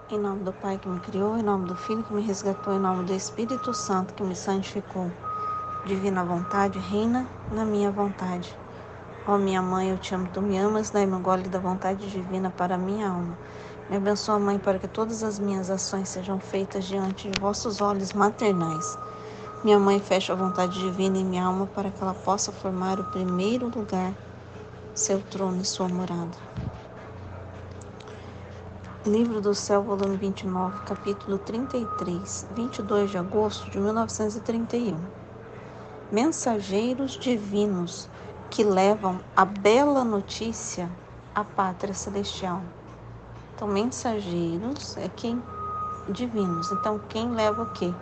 Em nome do Pai que me criou, em nome do Filho que me resgatou, em nome do Espírito Santo que me santificou. Divina vontade, reina na minha vontade. Ó minha mãe, eu te amo, tu me amas, dai-me um gole da vontade divina para a minha alma. Me abençoa, Mãe, para que todas as minhas ações sejam feitas diante de vossos olhos maternais. Minha mãe, fecha a vontade divina em minha alma para que ela possa formar o primeiro lugar, seu trono e sua morada. Livro do Céu, volume 29, capítulo 33, 22 de agosto de 1931. Mensageiros divinos que levam a bela notícia à pátria celestial. Então, mensageiros é quem? Divinos. Então, quem leva o quê?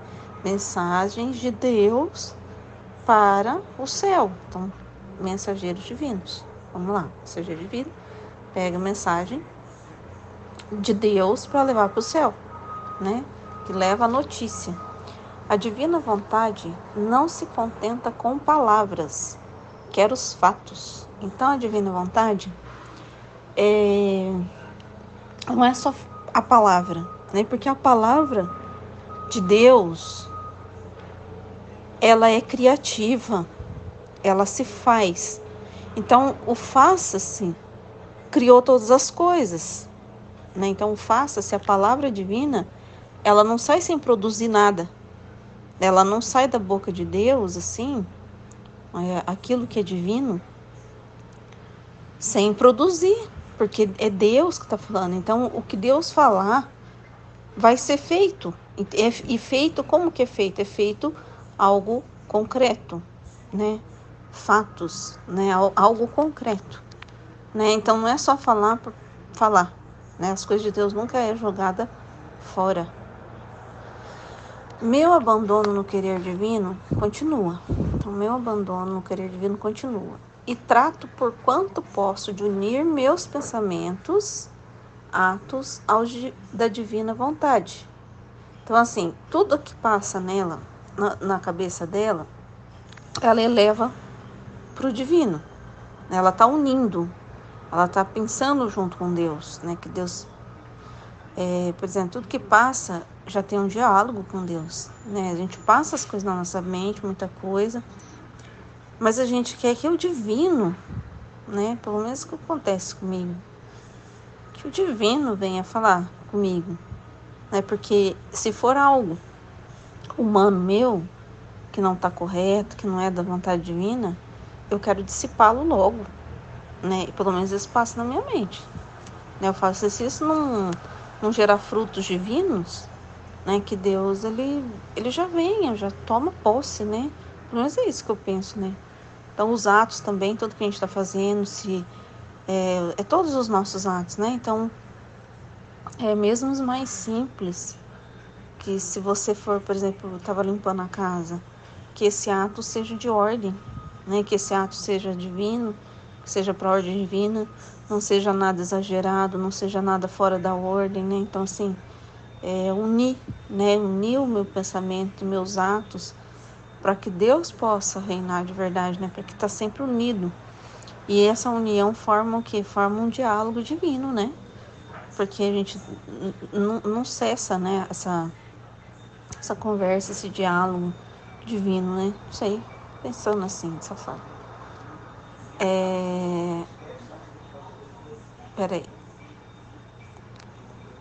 Mensagens de Deus para o céu. Então, mensageiros divinos. Vamos lá, mensageiro divino pega a mensagem de Deus para levar para o céu, né? Que leva a notícia. A divina vontade não se contenta com palavras, quer os fatos. Então, a divina vontade não é só a palavra, né? Porque a palavra de Deus, ela é criativa, ela se faz. Então, o faça-se criou todas as coisas, né? Então, o faça-se, a palavra divina, ela não sai sem produzir nada. Ela não sai da boca de Deus, assim, aquilo que é divino, sem produzir, porque é Deus que está falando. Então, o que Deus falar vai ser feito. E feito, como que é feito? É feito algo concreto, né? Fatos, né? Algo concreto, né? Então, não é só falar por falar, né? As coisas de Deus nunca é jogada fora. Meu abandono no querer divino continua. Então, meu abandono no querer divino continua. E trato por quanto posso de unir meus pensamentos, atos aos da divina vontade. Então, assim, tudo que passa nela, na cabeça dela, ela eleva para o divino. Ela está unindo, ela está pensando junto com Deus, né? Que Deus, por exemplo, tudo que passa já tem um diálogo com Deus, né? A gente passa as coisas na nossa mente, muita coisa, mas a gente quer que o divino, né? Pelo menos o que acontece comigo, que o divino venha falar comigo, né? Porque se for algo humano meu, que não está correto, que não é da vontade divina, eu quero dissipá-lo logo, né? Pelo menos isso passa na minha mente, né? Eu faço se isso não gerar frutos divinos, né? Que Deus, ele já venha, já toma posse, né? Pelo menos é isso que eu penso, né? Então, os atos também, tudo que a gente está fazendo, é todos os nossos atos, né? Então, mesmo os mais simples, que se você for, por exemplo, eu estava limpando a casa, que esse ato seja de ordem, né? Que esse ato seja divino, que seja para a ordem divina, não seja nada exagerado, não seja nada fora da ordem, né? Então, assim, unir, né? Unir o meu pensamento, meus atos, para que Deus possa reinar de verdade, né? Para que está sempre unido. E essa união forma o quê? Forma um diálogo divino, né? Porque a gente não cessa, né? Essa conversa, esse diálogo divino, né? Não sei, pensando assim, dessa forma. Peraí.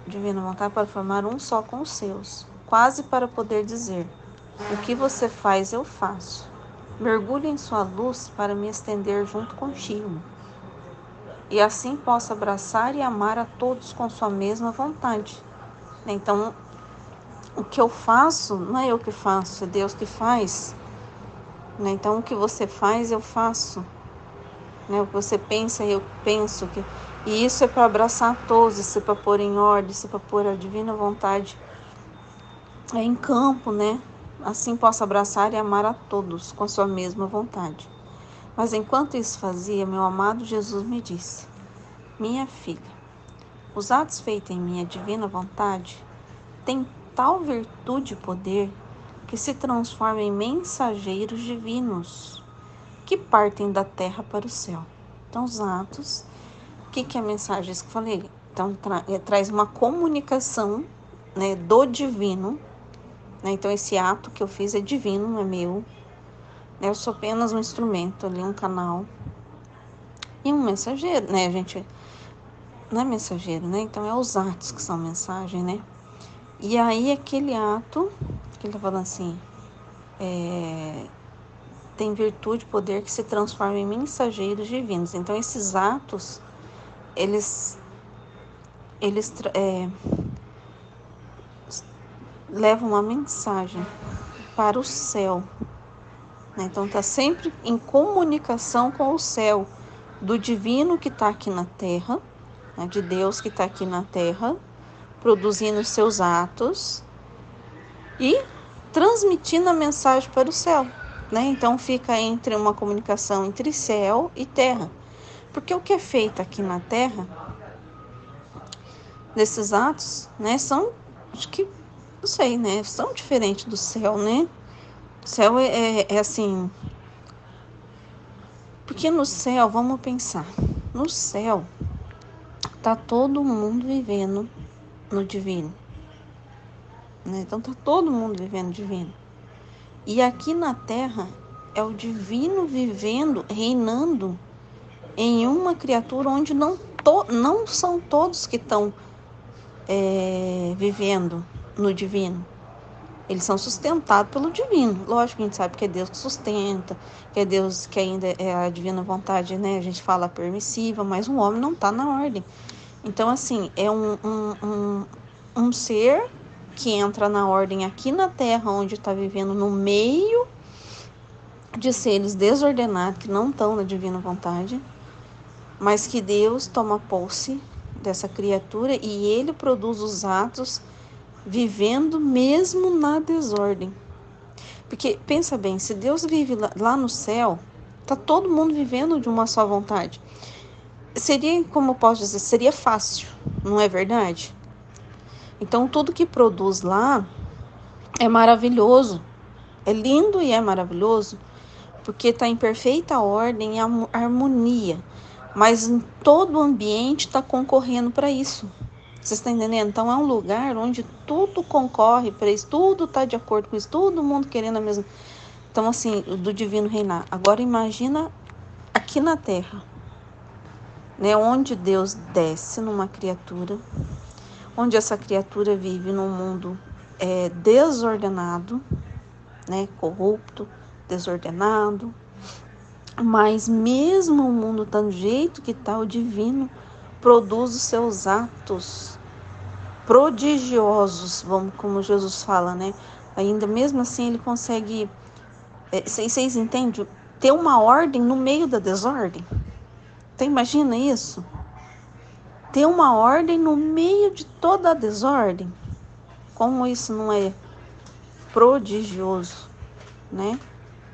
Divina vontade para formar um só com os seus, quase para poder dizer: o que você faz, eu faço. Mergulho em sua luz para me estender junto contigo. E assim posso abraçar e amar a todos com sua mesma vontade. Então, o que eu faço, não é eu que faço, é Deus que faz. Então, o que você faz, eu faço. O que você pensa, eu penso. E isso é para abraçar a todos, isso é para pôr em ordem, isso é para pôr a divina vontade em campo, né? Assim posso abraçar e amar a todos com sua mesma vontade. Mas enquanto isso fazia, meu amado Jesus me disse: minha filha, os atos feitos em minha divina vontade têm tal virtude e poder que se transformam em mensageiros divinos que partem da terra para o céu. Então, os atos, o que é a mensagem? Isso que eu falei, Então, traz uma comunicação, né, do divino, né? Então, esse ato que eu fiz é divino, não é meu. Eu sou apenas um instrumento ali, um canal e um mensageiro, né? A gente não é mensageiro, né? Então, é os atos que são mensagem, né? E aí, aquele ato, que ele tá falando assim, tem virtude, poder que se transforma em mensageiros divinos. Então, esses atos, eles levam uma mensagem para o céu, né? Então, está sempre em comunicação com o céu, do divino que está aqui na terra, né? De Deus que está aqui na terra, produzindo seus atos e transmitindo a mensagem para o céu, né? Então, fica entre uma comunicação entre céu e terra. Porque o que é feito aqui na terra, desses atos, né, são, acho que, não sei, né, são diferentes do céu, né? O céu é assim, porque no céu, vamos pensar, no céu tá todo mundo vivendo no divino, né? Então tá todo mundo vivendo divino. E aqui na terra é o divino vivendo, reinando em uma criatura onde não são todos que estão vivendo no divino. Eles são sustentados pelo divino. Lógico que a gente sabe que é Deus que sustenta, que é Deus que ainda é a divina vontade, né? A gente fala permissiva, mas o homem não está na ordem. Então, assim, é um ser que entra na ordem aqui na Terra, onde está vivendo no meio de seres desordenados, que não estão na divina vontade, mas que Deus toma posse dessa criatura e ele produz os atos vivendo mesmo na desordem. Porque, pensa bem, se Deus vive lá no céu, tá todo mundo vivendo de uma só vontade. Seria, como eu posso dizer, seria fácil, não é verdade? Então, tudo que produz lá é maravilhoso, é lindo e é maravilhoso, porque está em perfeita ordem e harmonia, mas em todo o ambiente está concorrendo para isso. Vocês estão entendendo? Então, é um lugar onde tudo concorre para isso, tudo está de acordo com isso, todo mundo querendo a mesma. Então, assim, do divino reinar. Agora, imagina aqui na Terra, né, onde Deus desce numa criatura, onde essa criatura vive num mundo desordenado, né, corrupto, desordenado, mas mesmo o mundo tá do jeito que tá, o divino produz os seus atos prodigiosos, vamos, como Jesus fala, né? Ainda mesmo assim ele consegue, vocês entendem? Ter uma ordem no meio da desordem. Você imagina isso? Ter uma ordem no meio de toda a desordem. Como isso não é prodigioso, né?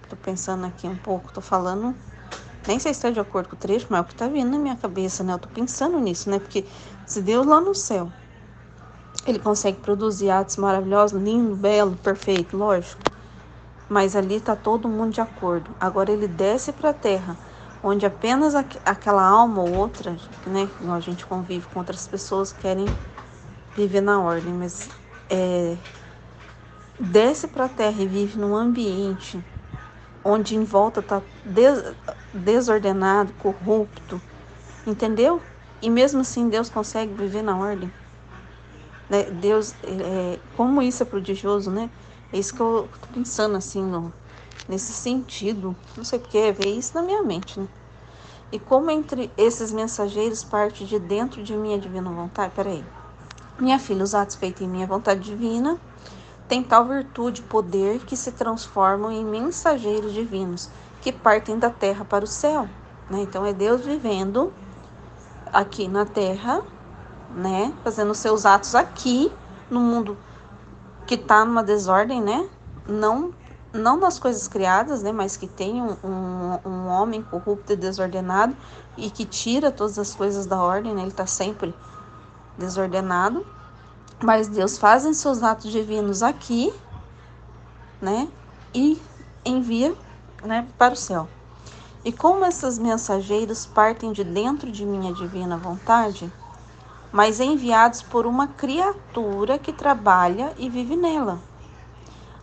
Tô pensando aqui um pouco, tô falando, nem sei se está de acordo com o trecho, mas é o que tá vindo na minha cabeça, né? Eu tô pensando nisso, né? Porque se Deus lá no céu, ele consegue produzir atos maravilhosos, lindo, belo, perfeito, lógico. Mas ali tá todo mundo de acordo. Agora ele desce para a terra, onde apenas aquela alma ou outra, né? A gente convive com outras pessoas que querem viver na ordem, mas desce para a terra e vive num ambiente onde em volta está desordenado, corrupto, entendeu? E mesmo assim Deus consegue viver na ordem, né? Deus, como isso é prodigioso, né? É isso que eu tô pensando assim, nesse sentido, não sei porque, veio isso na minha mente, né? E como entre esses mensageiros parte de dentro de minha divina vontade, peraí, minha filha, os atos feitos em minha vontade divina tem tal virtude, poder, que se transformam em mensageiros divinos, que partem da terra para o céu, né? Então, é Deus vivendo aqui na terra, né? Fazendo seus atos aqui, no mundo que está numa desordem, né? Não nas coisas criadas, né? Mas que tem um homem corrupto e desordenado e que tira todas as coisas da ordem, né? Ele está sempre desordenado. Mas Deus faz seus atos divinos aqui, né? E envia, né, para o céu. E como esses mensageiros partem de dentro de minha divina vontade, mas enviados por uma criatura que trabalha e vive nela.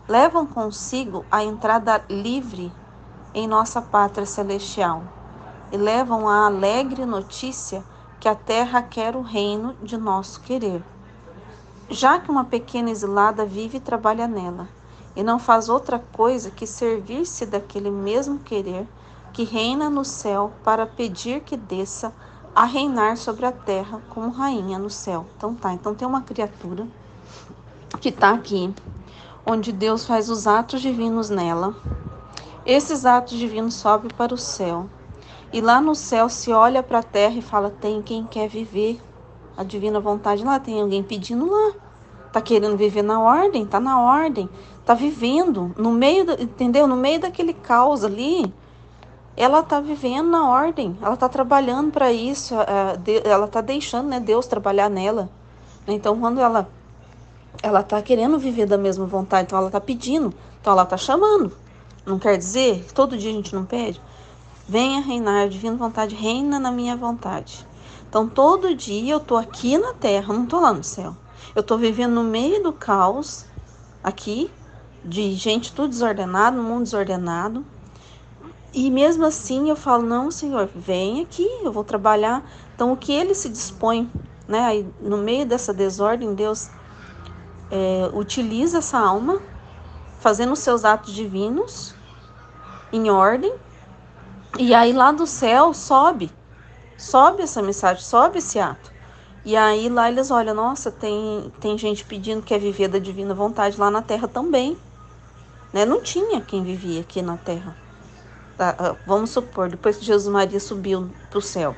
Levam consigo a entrada livre em nossa pátria celestial e levam a alegre notícia que a terra quer o reino de nosso querer, já que uma pequena exilada vive e trabalha nela, e não faz outra coisa que servir-se daquele mesmo querer que reina no céu para pedir que desça a reinar sobre a terra como rainha no céu. Então tem uma criatura que está aqui, onde Deus faz os atos divinos nela. Esses atos divinos sobem para o céu. E lá no céu se olha para a terra e fala, tem quem quer viver a divina vontade lá, tem alguém pedindo lá. Tá querendo viver na ordem, tá na ordem, tá vivendo no meio, entendeu? No meio daquele caos ali, ela tá vivendo na ordem, ela tá trabalhando para isso, ela tá deixando, né, Deus trabalhar nela. Então, quando ela tá querendo viver da mesma vontade, então ela tá pedindo, então ela tá chamando. Não quer dizer que todo dia a gente não pede? Venha reinar, divina vontade, reina na minha vontade. Então, todo dia eu tô aqui na terra, não tô lá no céu. Eu tô vivendo no meio do caos, aqui, de gente tudo desordenado, no mundo desordenado. E mesmo assim eu falo, não, Senhor, vem aqui, eu vou trabalhar. Então, o que ele se dispõe, né? Aí, no meio dessa desordem, Deus utiliza essa alma, fazendo os seus atos divinos, em ordem. E aí lá do céu sobe essa mensagem, sobe esse ato. E aí lá eles olham, nossa, tem gente pedindo que quer viver da divina vontade lá na terra também. Né? Não tinha quem vivia aqui na terra. Tá? Vamos supor, depois que Jesus Maria subiu para o céu.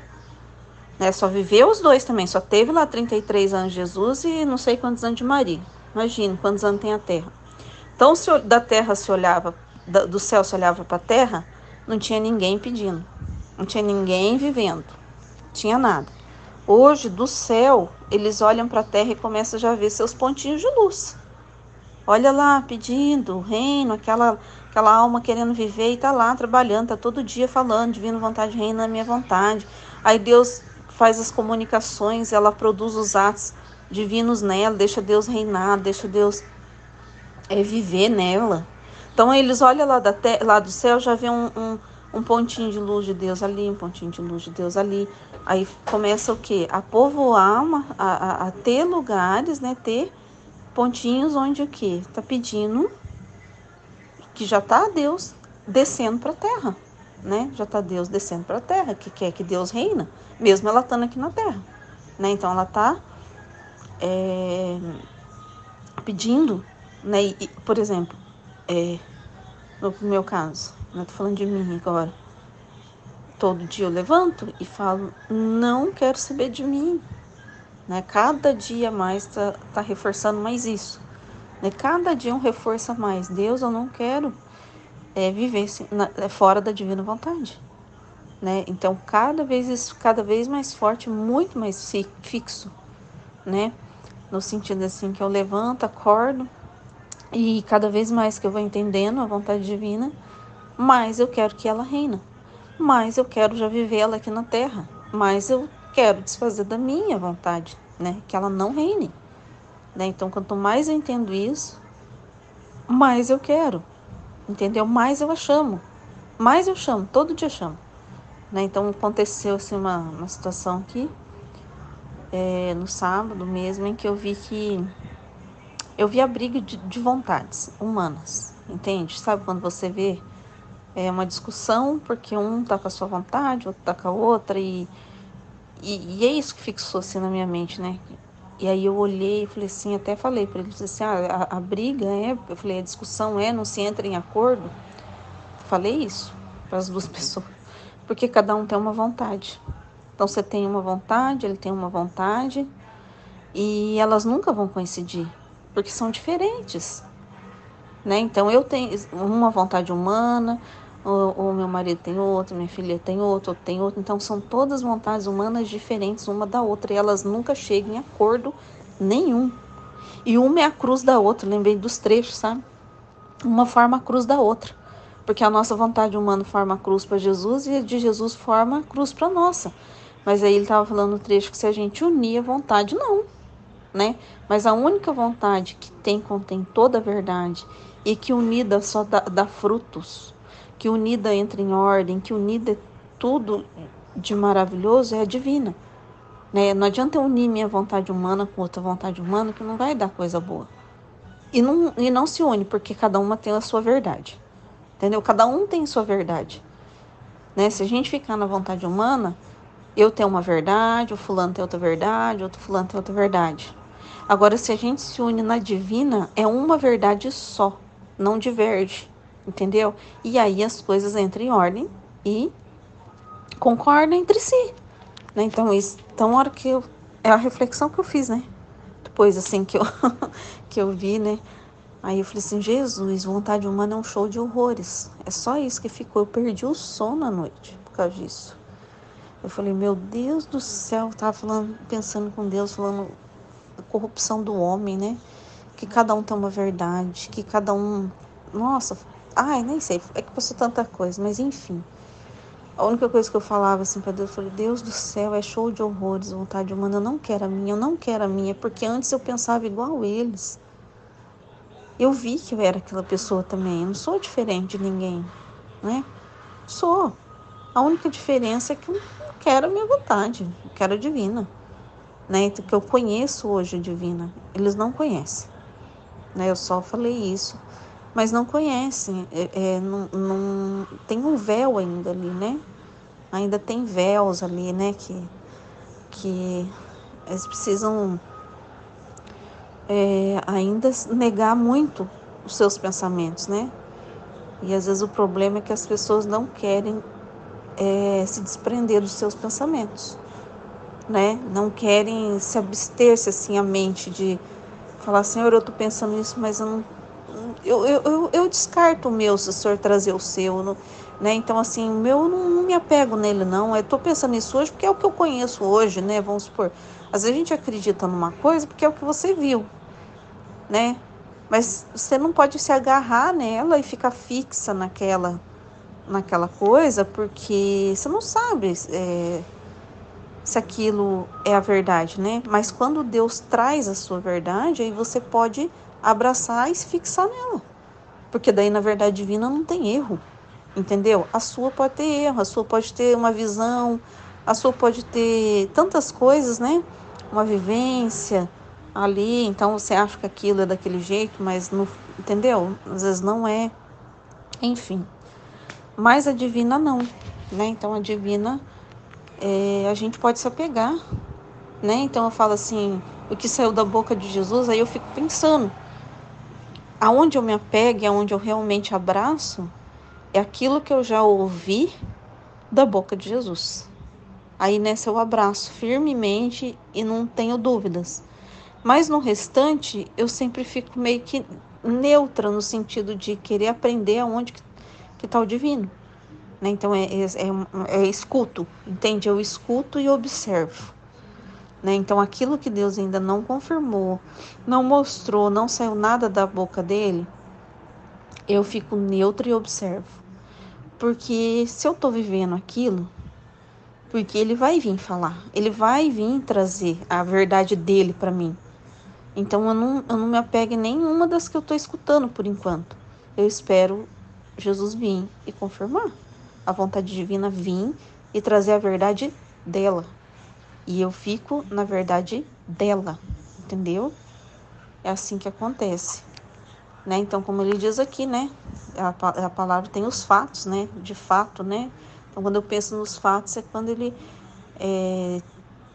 Né? Só viveu os dois também, só teve lá 33 anos de Jesus e não sei quantos anos de Maria. Imagina quantos anos tem a terra. Então, se da terra se olhava, do céu se olhava para a terra, não tinha ninguém pedindo. Não tinha ninguém vivendo. Não tinha nada. Hoje, do céu, eles olham para a terra e começam já a ver seus pontinhos de luz. Olha lá, pedindo o reino, aquela alma querendo viver e tá lá trabalhando, tá todo dia falando, divina vontade, reina na minha vontade. Aí Deus faz as comunicações, ela produz os atos divinos nela, deixa Deus reinar, deixa Deus viver nela. Então eles olham lá do céu, já vê um pontinho de luz de Deus ali, um pontinho de luz de Deus ali. Aí começa o quê? A povoar, a ter lugares, né? Ter pontinhos onde o quê? Tá pedindo que já tá Deus descendo para a terra, né? Já tá Deus descendo para a terra, que quer que Deus reina, mesmo ela estando aqui na terra, né? Então ela tá pedindo, né? E, por exemplo, no meu caso, né? Tô falando de mim agora. Todo dia eu levanto e falo, não quero saber de mim, né? Cada dia mais tá reforçando mais isso, né? Cada dia um reforça mais. Deus, eu não quero viver fora da divina vontade, né? Então cada vez mais forte, muito mais fixo, né? No sentido assim que eu levanto, acordo e cada vez mais que eu vou entendendo a vontade divina, mais eu quero que ela reina, mais eu quero já viver ela aqui na terra, mais eu quero desfazer da minha vontade, né? Que ela não reine, né? Então quanto mais eu entendo isso, mais eu quero, entendeu? Mais eu a chamo, todo dia eu chamo, né? Então aconteceu assim, uma situação aqui, no sábado mesmo, em que eu vi a briga de vontades humanas, entende? Sabe quando você vê uma discussão porque um tá com a sua vontade, outro tá com a outra, e é isso que fixou assim na minha mente, né? E aí eu olhei e falei assim, até falei para ele assim, a briga eu falei, a discussão não se entra em acordo. Falei isso para as duas pessoas, porque cada um tem uma vontade. Então você tem uma vontade, ele tem uma vontade, e elas nunca vão coincidir, porque são diferentes, né? Então eu tenho uma vontade humana, o meu marido tem outra, minha filha tem outra, outro tem outra. Então são todas vontades humanas diferentes uma da outra, e elas nunca chegam em acordo nenhum. E uma é a cruz da outra, lembrei dos trechos, sabe? Uma forma a cruz da outra, porque a nossa vontade humana forma a cruz para Jesus e a de Jesus forma a cruz para nossa. Mas aí ele estava falando no trecho que se a gente unir a vontade, não, né? Mas a única vontade que contém toda a verdade e que unida só dá frutos, que unida entra em ordem, que unida tudo de maravilhoso é a divina, né? Não adianta eu unir minha vontade humana com outra vontade humana que não vai dar coisa boa. E não se une, porque cada uma tem a sua verdade, entendeu? Cada um tem sua verdade, né? Se a gente ficar na vontade humana, eu tenho uma verdade, o fulano tem outra verdade, outro fulano tem outra verdade. Agora, se a gente se une na divina, é uma verdade só, não diverge, entendeu? E aí as coisas entram em ordem e concordam entre si, né? Então, a hora que é a reflexão que eu fiz, né? Depois, assim, que eu, que eu vi, né? Aí eu falei assim, Jesus, vontade humana é um show de horrores. É só isso que ficou. Eu perdi o sono à noite por causa disso. Eu falei, meu Deus do céu, eu tava falando, pensando com Deus, falando da corrupção do homem, né? Que cada um tem uma verdade, que cada um... Nossa, ai, nem sei, é que passou tanta coisa, mas enfim. A única coisa que eu falava assim pra Deus, eu falei, Deus do céu, é show de horrores, vontade humana, eu não quero a minha, eu não quero a minha, porque antes eu pensava igual eles. Eu vi que eu era aquela pessoa também, eu não sou diferente de ninguém, né? Sou. A única diferença é que eu não quero a minha vontade, eu quero a divina, né? Que eu conheço hoje a divina, eles não conhecem, né? Eu só falei isso, mas não conhecem, não tem um véu ainda ali, né? Ainda tem véus ali, né? Que eles precisam ainda negar muito os seus pensamentos, né? E às vezes o problema é que as pessoas não querem se desprender dos seus pensamentos, né? Não querem se abster-se assim a mente de falar, Senhor, eu tô pensando isso, mas eu não, eu descarto o meu se o Senhor trazer o seu, né? Então assim, o meu eu não me apego nele não, eu tô pensando nisso hoje porque é o que eu conheço hoje, né? Vamos supor, às vezes a gente acredita numa coisa porque é o que você viu, né? Mas você não pode se agarrar nela e ficar fixa naquela coisa, porque você não sabe se aquilo é a verdade, né? Mas quando Deus traz a sua verdade, aí você pode abraçar e se fixar nela. Porque daí, na verdade divina, não tem erro, entendeu? A sua pode ter erro, a sua pode ter uma visão, a sua pode ter tantas coisas, né? Uma vivência ali, então você acha que aquilo é daquele jeito, mas não, entendeu? Às vezes não é, enfim. Mas a divina não, né? Então a divina, a gente pode se apegar, né? Então eu falo assim, o que saiu da boca de Jesus, aí eu fico pensando, aonde eu me apego, aonde eu realmente abraço, é aquilo que eu já ouvi da boca de Jesus. Aí nessa eu abraço firmemente e não tenho dúvidas. Mas no restante, eu sempre fico meio que neutra no sentido de querer aprender aonde que está o divino, né? Então escuto, entende? Eu escuto e observo, né? Então aquilo que Deus ainda não confirmou, não mostrou, não saiu nada da boca dele, eu fico neutra e observo. Porque se eu estou vivendo aquilo, porque ele vai vir falar, ele vai vir trazer a verdade dele para mim. Então eu não me apego em nenhuma das que eu estou escutando por enquanto. Eu espero Jesus vir e confirmar. A vontade divina vir e trazer a verdade dela. E eu fico na verdade dela, entendeu? É assim que acontece, né? Então, como ele diz aqui, né? A palavra tem os fatos, né? De fato, né? Então, quando eu penso nos fatos, é quando ele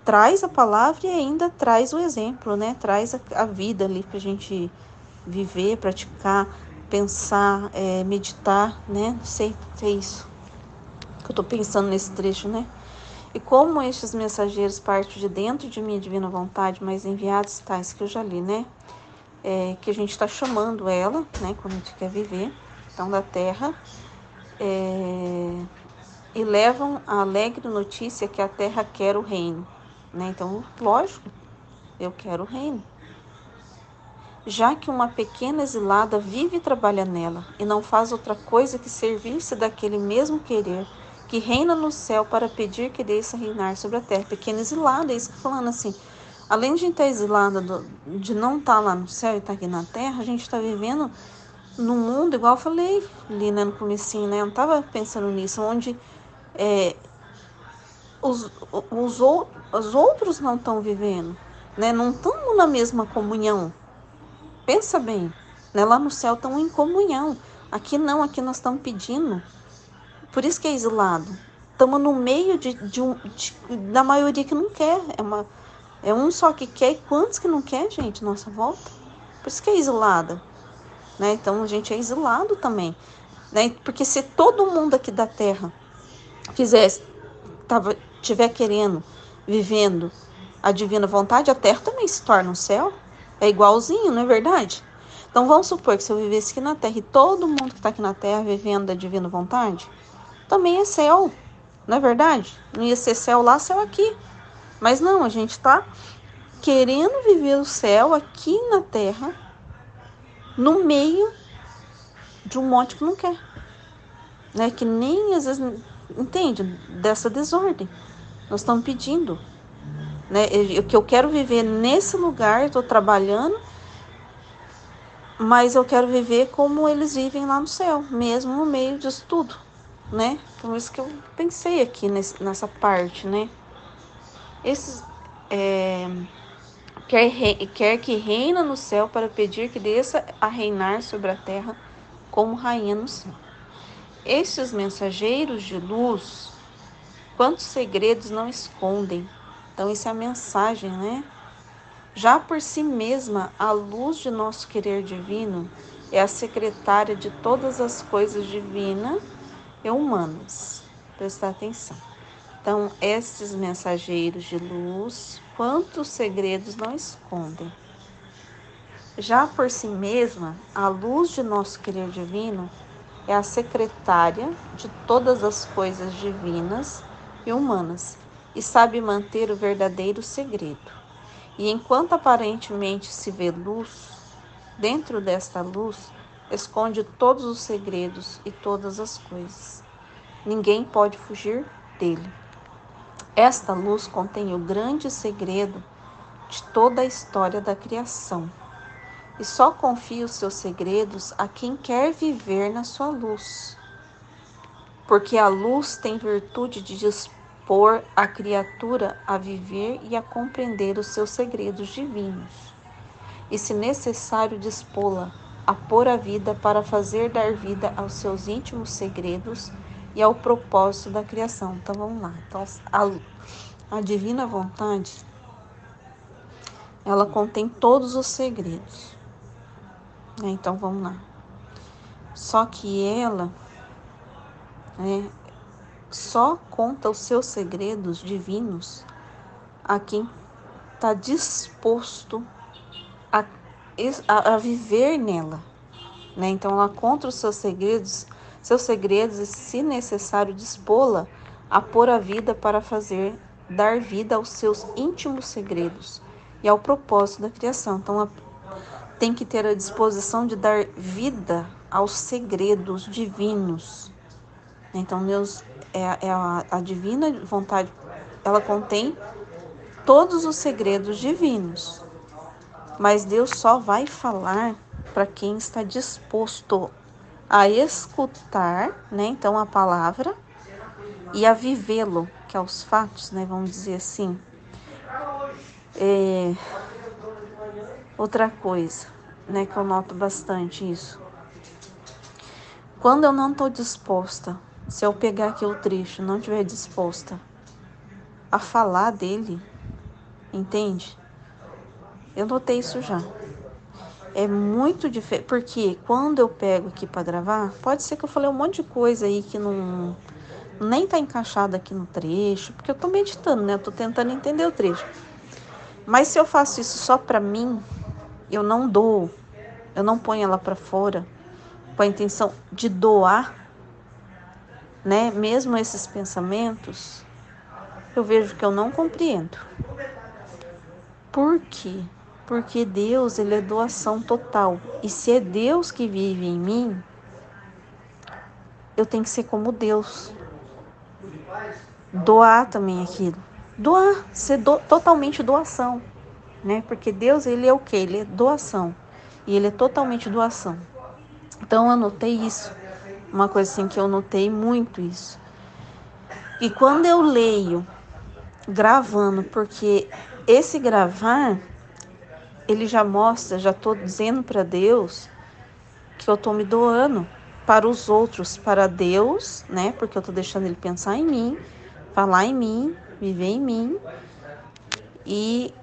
traz a palavra e ainda traz o exemplo, né? Traz a vida ali pra gente viver, praticar, pensar, meditar, né? Não sei se é isso que eu tô pensando nesse trecho, né? E como estes mensageiros partem de dentro de minha divina vontade, mas enviados tais que eu já li, né? Que a gente está chamando ela, né? Quando a gente quer viver, então da terra, e levam a alegre notícia que a terra quer o reino, né? Então, lógico, eu quero o reino. Já que uma pequena exilada vive e trabalha nela, e não faz outra coisa que servir-se daquele mesmo querer que reina no céu para pedir que desça reinar sobre a terra. Pequeno exilado, é isso que falando assim. Além de a gente estar exilada, de não estar lá no céu e estar aqui na terra, a gente está vivendo num mundo, igual eu falei ali, né, no comecinho, né? Eu não estava pensando nisso, onde os outros não estão vivendo, né? Não estão na mesma comunhão. Pensa bem, né? Lá no céu estão em comunhão. Aqui não, aqui nós estamos pedindo. Por isso que é exilado. Estamos no meio da maioria que não quer. É um só que quer e quantos que não quer, gente, nossa volta. Por isso que é exilada. Né? Então a gente é exilado também. Né? Porque se todo mundo aqui da terra tiver querendo, vivendo a divina vontade, a terra também se torna um céu. É igualzinho, não é verdade? Então vamos supor que se eu vivesse aqui na terra e todo mundo que está aqui na terra vivendo a divina vontade, também é céu, não é verdade? Não ia ser céu lá, céu aqui. Mas não, a gente está querendo viver o céu aqui na terra, no meio de um monte que não quer. Né? Que nem às vezes entende dessa desordem. Nós estamos pedindo. Né? Que eu quero viver nesse lugar, eu estou trabalhando, mas eu quero viver como eles vivem lá no céu, mesmo no meio disso tudo, né? Então isso que eu pensei aqui nessa parte, né? Quer que reina no céu para pedir que desça a reinar sobre a terra como rainha no céu. Estes mensageiros de luz, quantos segredos não escondem? Então isso é a mensagem, né? Já por si mesma, a luz de nosso querer divino é a secretária de todas as coisas divinas e humanas. Prestar atenção. Então, estes mensageiros de luz, quantos segredos não escondem? Já por si mesma, a luz de nosso querer divino é a secretária de todas as coisas divinas e humanas e sabe manter o verdadeiro segredo. E enquanto aparentemente se vê luz, dentro desta luz esconde todos os segredos e todas as coisas. Ninguém pode fugir dele. Esta luz contém o grande segredo de toda a história da criação. E só confia os seus segredos a quem quer viver na sua luz. Porque a luz tem virtude de dispor a criatura a viver e a compreender os seus segredos divinos. E, se necessário, dispô-la a pôr a vida para fazer dar vida aos seus íntimos segredos e ao propósito da criação. Então, vamos lá. Então, a divina vontade, ela contém todos os segredos. Então, vamos lá. Só que ela só conta os seus segredos divinos a quem está disposto a viver nela. Né? Então, ela conta os seus segredos e, se necessário, dispô-la a pôr a vida para dar vida aos seus íntimos segredos e ao propósito da criação. Então, ela tem que ter a disposição de dar vida aos segredos divinos. Então, Deus a divina vontade, ela contém todos os segredos divinos, mas Deus só vai falar para quem está disposto a escutar, né? Então, a palavra e a vivê-lo, que é os fatos, né? Vamos dizer assim. Outra coisa, né? Que eu noto bastante isso. Quando eu não estou disposta, se eu pegar aqui o trecho, não estiver disposta a falar dele, entende? Eu notei isso já. É muito diferente, porque quando eu pego aqui para gravar, pode ser que eu falei um monte de coisa aí que não nem tá encaixada aqui no trecho, porque eu tô meditando, né? Eu tô tentando entender o trecho. Mas se eu faço isso só para mim, eu não ponho ela para fora com a intenção de doar, né? Mesmo esses pensamentos, eu vejo que eu não compreendo. Por quê? Porque Deus, ele é doação total. E se é Deus que vive em mim, eu tenho que ser como Deus. doar também aquilo. Doar, ser totalmente doação, né? Porque Deus, ele é o quê? Ele é doação. E ele é totalmente doação. Então eu anotei isso. Uma coisa assim que eu notei muito isso. E quando eu leio gravando, porque esse gravar, ele já mostra, já estou dizendo para Deus que eu estou me doando para os outros, para Deus, né? Porque eu estou deixando ele pensar em mim, falar em mim, viver em mim. E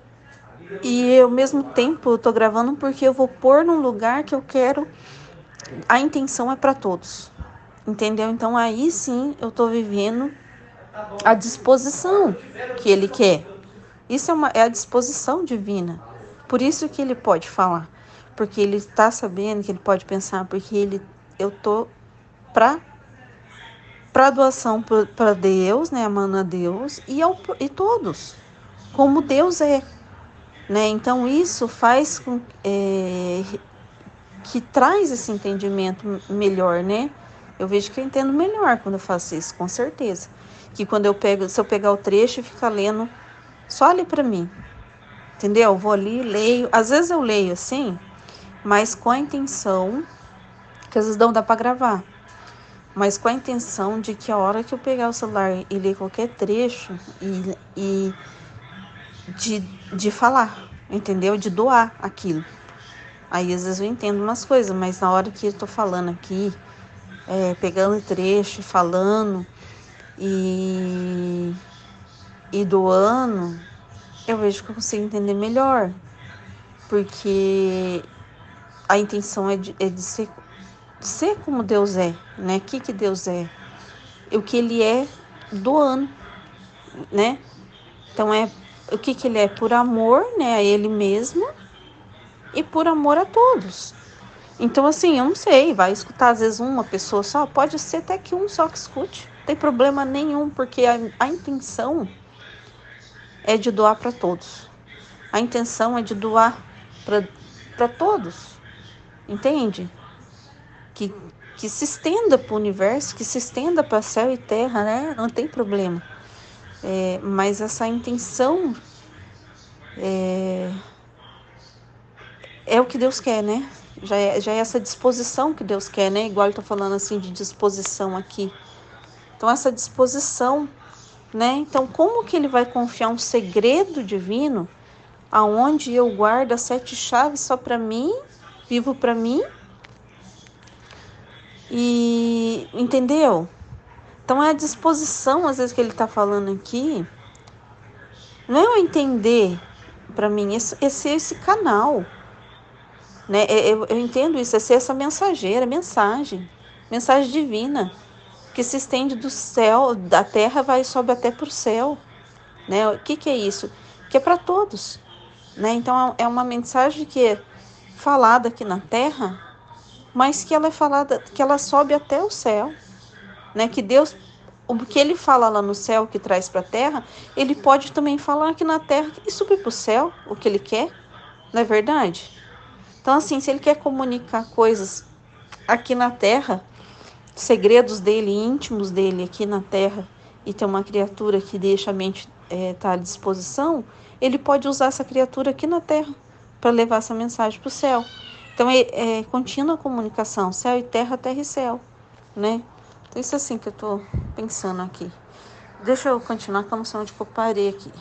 ao mesmo tempo eu estou gravando porque eu vou pôr num lugar que eu quero, a intenção é para todos, entendeu? Então aí sim eu estou vivendo a disposição que ele quer. Isso é a disposição divina. Por isso que ele pode falar, porque ele está sabendo que ele pode pensar, porque eu tô para doação para Deus, né, amando a Deus e todos, como Deus é, né? Então isso faz com que traz esse entendimento melhor, né? Eu vejo que eu entendo melhor quando eu faço isso, com certeza. Que quando se eu pegar o trecho e ficar lendo só ali para mim, entendeu? Eu vou ali, leio. Às vezes eu leio assim, mas com a intenção, que às vezes não dá para gravar, mas com a intenção de que a hora que eu pegar o celular e ler qualquer trecho e de falar, entendeu? De doar aquilo. Aí às vezes eu entendo umas coisas, mas na hora que eu tô falando aqui, pegando trecho, falando e doando, eu vejo que eu consigo entender melhor, porque a intenção é de ser como Deus é, né? O que Deus é? O que ele é doando, né? Então o que ele é? Por amor, né, a ele mesmo e por amor a todos. Então assim, eu não sei, vai escutar às vezes uma pessoa só, pode ser até que um só que escute, não tem problema nenhum, porque a intenção é de doar para todos. A intenção é de doar para todos, entende? Que, que se estenda para o universo, que se estenda para céu e terra, né? Não tem problema. Mas essa intenção é o que Deus quer, né? Já é essa disposição que Deus quer, né? Igual ele tá falando assim de disposição aqui. Então, essa disposição, né? Então, como que ele vai confiar um segredo divino aonde eu guardo as 7 chaves só para mim, vivo para mim? E entendeu? Então, é a disposição, às vezes, que ele tá falando aqui. Não é eu entender para mim, esse canal. Né? Eu entendo isso, é ser essa mensagem divina, que se estende do céu, da terra, sobe até para o céu. Né? O que é isso? Que é para todos. Né? Então é uma mensagem que é falada aqui na terra, mas que ela é falada, que ela sobe até o céu. Né? Que Deus, o que ele fala lá no céu, que traz para a terra, ele pode também falar aqui na terra e subir para o céu, o que ele quer, não é verdade? Então, assim, se ele quer comunicar coisas aqui na Terra, segredos dele, íntimos dele aqui na Terra, e tem uma criatura que deixa a mente tá à disposição, ele pode usar essa criatura aqui na Terra para levar essa mensagem para o céu. Então, é contínua comunicação, céu e terra e céu, né? Então, isso assim que eu estou pensando aqui. Deixa eu continuar, que eu não sei onde que eu parei aqui.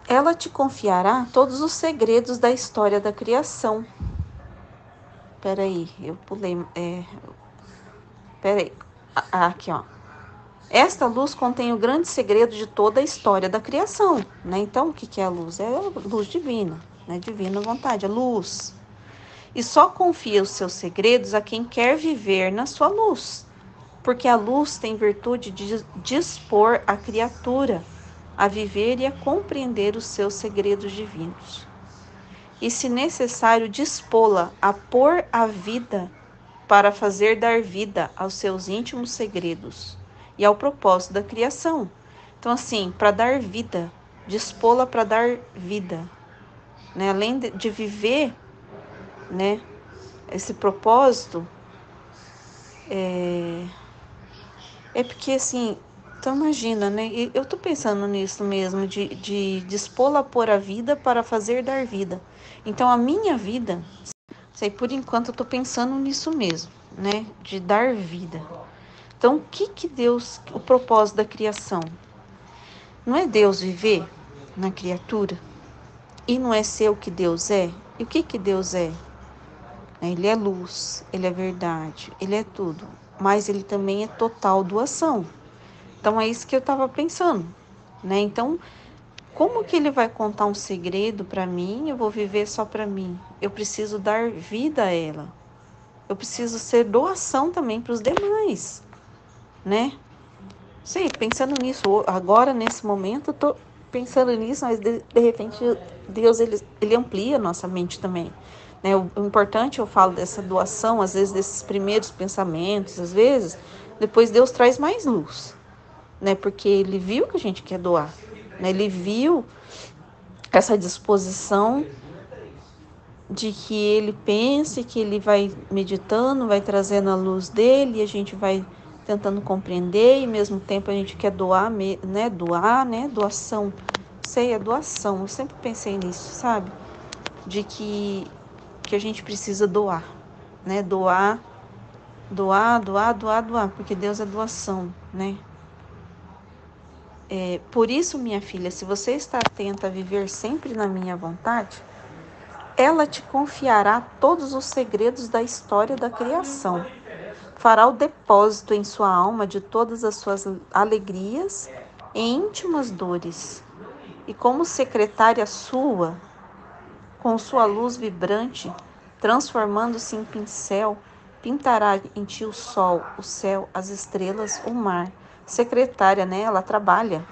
Ela te confiará todos os segredos da história da criação. Peraí, eu pulei. Peraí. Aqui, ó. Esta luz contém o grande segredo de toda a história da criação, né? Então, o que é a luz? É a luz divina, né? Divina vontade, a luz. E só confia os seus segredos a quem quer viver na sua luz, porque a luz tem virtude de dispor a criatura a viver e a compreender os seus segredos divinos. E, se necessário, dispô-la a pôr a vida para fazer dar vida aos seus íntimos segredos e ao propósito da criação. Então, assim, para dar vida, dispô-la para dar vida, né? Além de viver, né, esse propósito, é porque, assim, Então imagina, né? Eu tô pensando nisso mesmo, de dispô-la a pôr a vida para fazer dar vida. Então a minha vida, sei, por enquanto eu tô pensando nisso mesmo, né? De dar vida. Então o que Deus, o propósito da criação? Não é Deus viver na criatura? E não é ser o que Deus é? E o que Deus é? Ele é luz, ele é verdade, ele é tudo. Mas ele também é total doação. Então é isso que eu estava pensando, né? Então, como que ele vai contar um segredo para mim? Eu vou viver só para mim. Eu preciso dar vida a ela. Eu preciso ser doação também para os demais, né? Sei, pensando nisso agora, nesse momento, eu tô pensando nisso, mas de repente Deus, ele amplia a nossa mente também. Né? O importante, eu falo dessa doação, às vezes desses primeiros pensamentos, às vezes, depois Deus traz mais luz, né? Porque ele viu que a gente quer doar, né? Ele viu essa disposição de que ele pense, que ele vai meditando, vai trazendo a luz dele, e a gente vai tentando compreender, e ao mesmo tempo a gente quer doar, né? Doar, né? Doação. Sei, é doação. Eu sempre pensei nisso, sabe? De que a gente precisa doar, né? Doar, doar, porque Deus é doação, né? Por isso, minha filha, se você está atenta a viver sempre na minha vontade, ela te confiará todos os segredos da história da criação. Fará o depósito em sua alma de todas as suas alegrias e íntimas dores. E como secretária sua, com sua luz vibrante, transformando-se em pincel, pintará em ti o sol, o céu, as estrelas, o mar. Secretária, né? Ela trabalha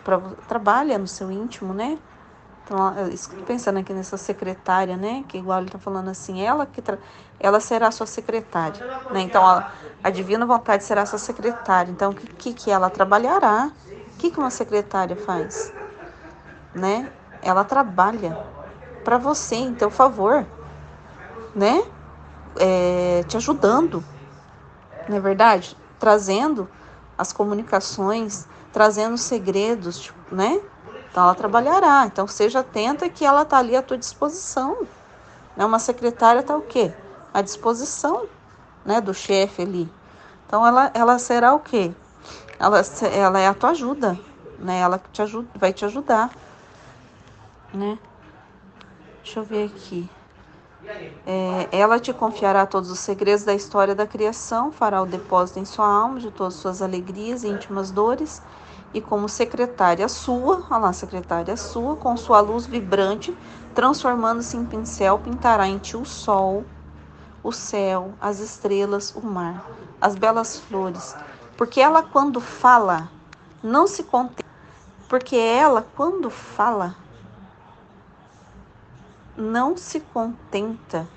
no seu íntimo, né? Então, pensando aqui nessa secretária, né? Que igual ele está falando assim, ela será sua secretária, né? Então, a divina vontade será sua secretária. Então, o que ela trabalhará? O que uma secretária faz? Né? Ela trabalha para você, em teu favor, né? Te ajudando, não é verdade? Trazendo as comunicações, trazendo segredos, né? Então, ela trabalhará. Então, seja atenta que ela está ali à tua disposição. Né? Uma secretária está o quê? À disposição, né, do chefe ali. Então, ela será o quê? Ela é a tua ajuda, né? Ela vai te ajudar, né? Deixa eu ver aqui. Ela te confiará todos os segredos da história da criação, fará o depósito em sua alma de todas as suas alegrias e íntimas dores, e como secretária sua, olha lá, secretária sua, com sua luz vibrante, transformando-se em pincel, pintará em ti o sol, o céu, as estrelas, o mar, as belas flores. Porque ela, quando fala, não se contenta. Porque ela, quando fala, não se contenta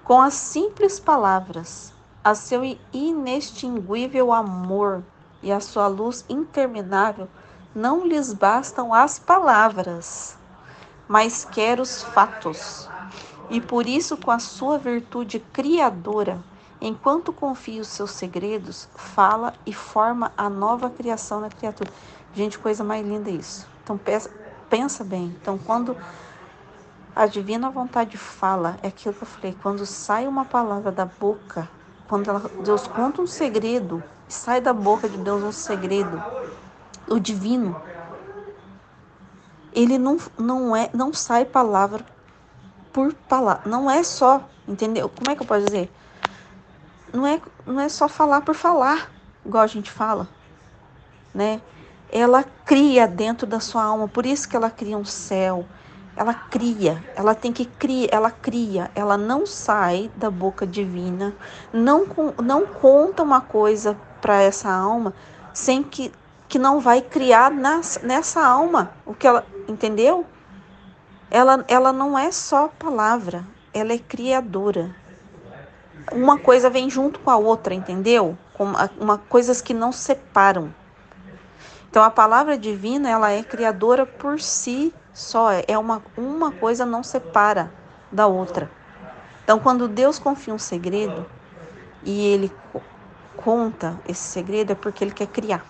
com as simples palavras, a seu inextinguível amor e a sua luz interminável, não lhes bastam as palavras, mas quer os fatos. E por isso, com a sua virtude criadora, enquanto confia os seus segredos, fala e forma a nova criação na criatura. Gente, coisa mais linda isso. Então, pensa bem. Então, quando a divina vontade fala, é aquilo que eu falei, quando sai uma palavra da boca, quando Deus conta um segredo, sai da boca de Deus um segredo, o divino, ele não sai palavra por palavra, não é só, entendeu? Como é que eu posso dizer? Não é só falar por falar, igual a gente fala, né? Ela cria dentro da sua alma, por isso que ela cria um céu. Ela cria, ela tem que criar, ela cria, ela não sai da boca divina, não conta uma coisa para essa alma sem que não vai criar nessa alma, o que ela, entendeu? Ela não é só palavra, ela é criadora. Uma coisa vem junto com a outra, entendeu? Coisas que não separam. Então, a palavra divina, ela é criadora por si só. Uma coisa não separa da outra. Então, quando Deus confia um segredo e ele conta esse segredo, é porque ele quer criar.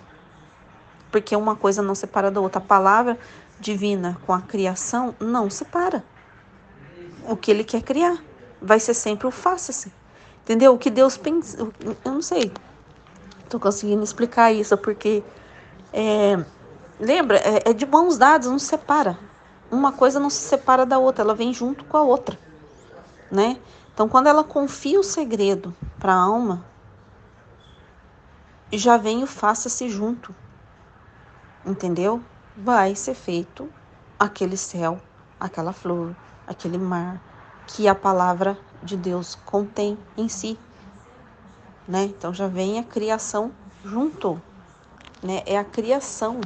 porque uma coisa não separa da outra. A palavra divina com a criação não separa. O que ele quer criar vai ser sempre o faça-se. Entendeu? O que Deus pensa, eu não sei, tô conseguindo explicar isso, porque lembra, é de mãos dadas, não se separa. Uma coisa não se separa da outra, ela vem junto com a outra, né? Então, quando ela confia o segredo para a alma, já vem o faça-se junto, entendeu? Vai ser feito aquele céu, aquela flor, aquele mar que a palavra de Deus contém em si, né? Então já vem a criação junto, né? É a criação.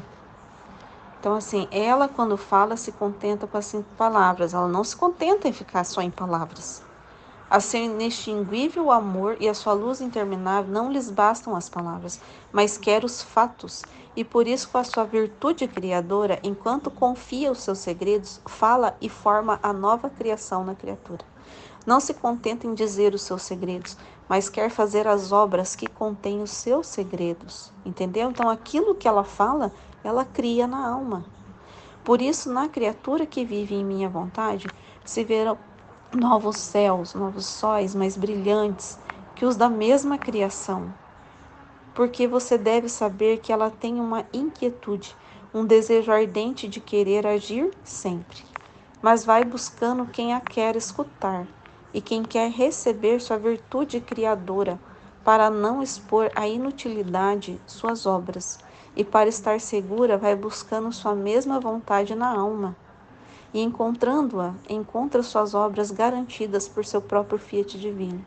Então assim, ela quando fala se contenta com as 5 palavras, ela não se contenta em ficar só em palavras. A seu inextinguível amor e a sua luz interminável não lhes bastam as palavras, mas quer os fatos, e por isso com a sua virtude criadora, enquanto confia os seus segredos, fala e forma a nova criação na criatura. Não se contenta em dizer os seus segredos, mas quer fazer as obras que contêm os seus segredos, entendeu? Então aquilo que ela fala, ela cria na alma. Por isso, na criatura que vive em minha vontade, se verão novos céus, novos sóis mais brilhantes que os da mesma criação. Porque você deve saber que ela tem uma inquietude, um desejo ardente de querer agir sempre, mas vai buscando quem a quer escutar e quem quer receber sua virtude criadora, para não expor à inutilidade suas obras, e para estar segura vai buscando sua mesma vontade na alma, e encontrando-a, encontra suas obras garantidas por seu próprio fiat divino.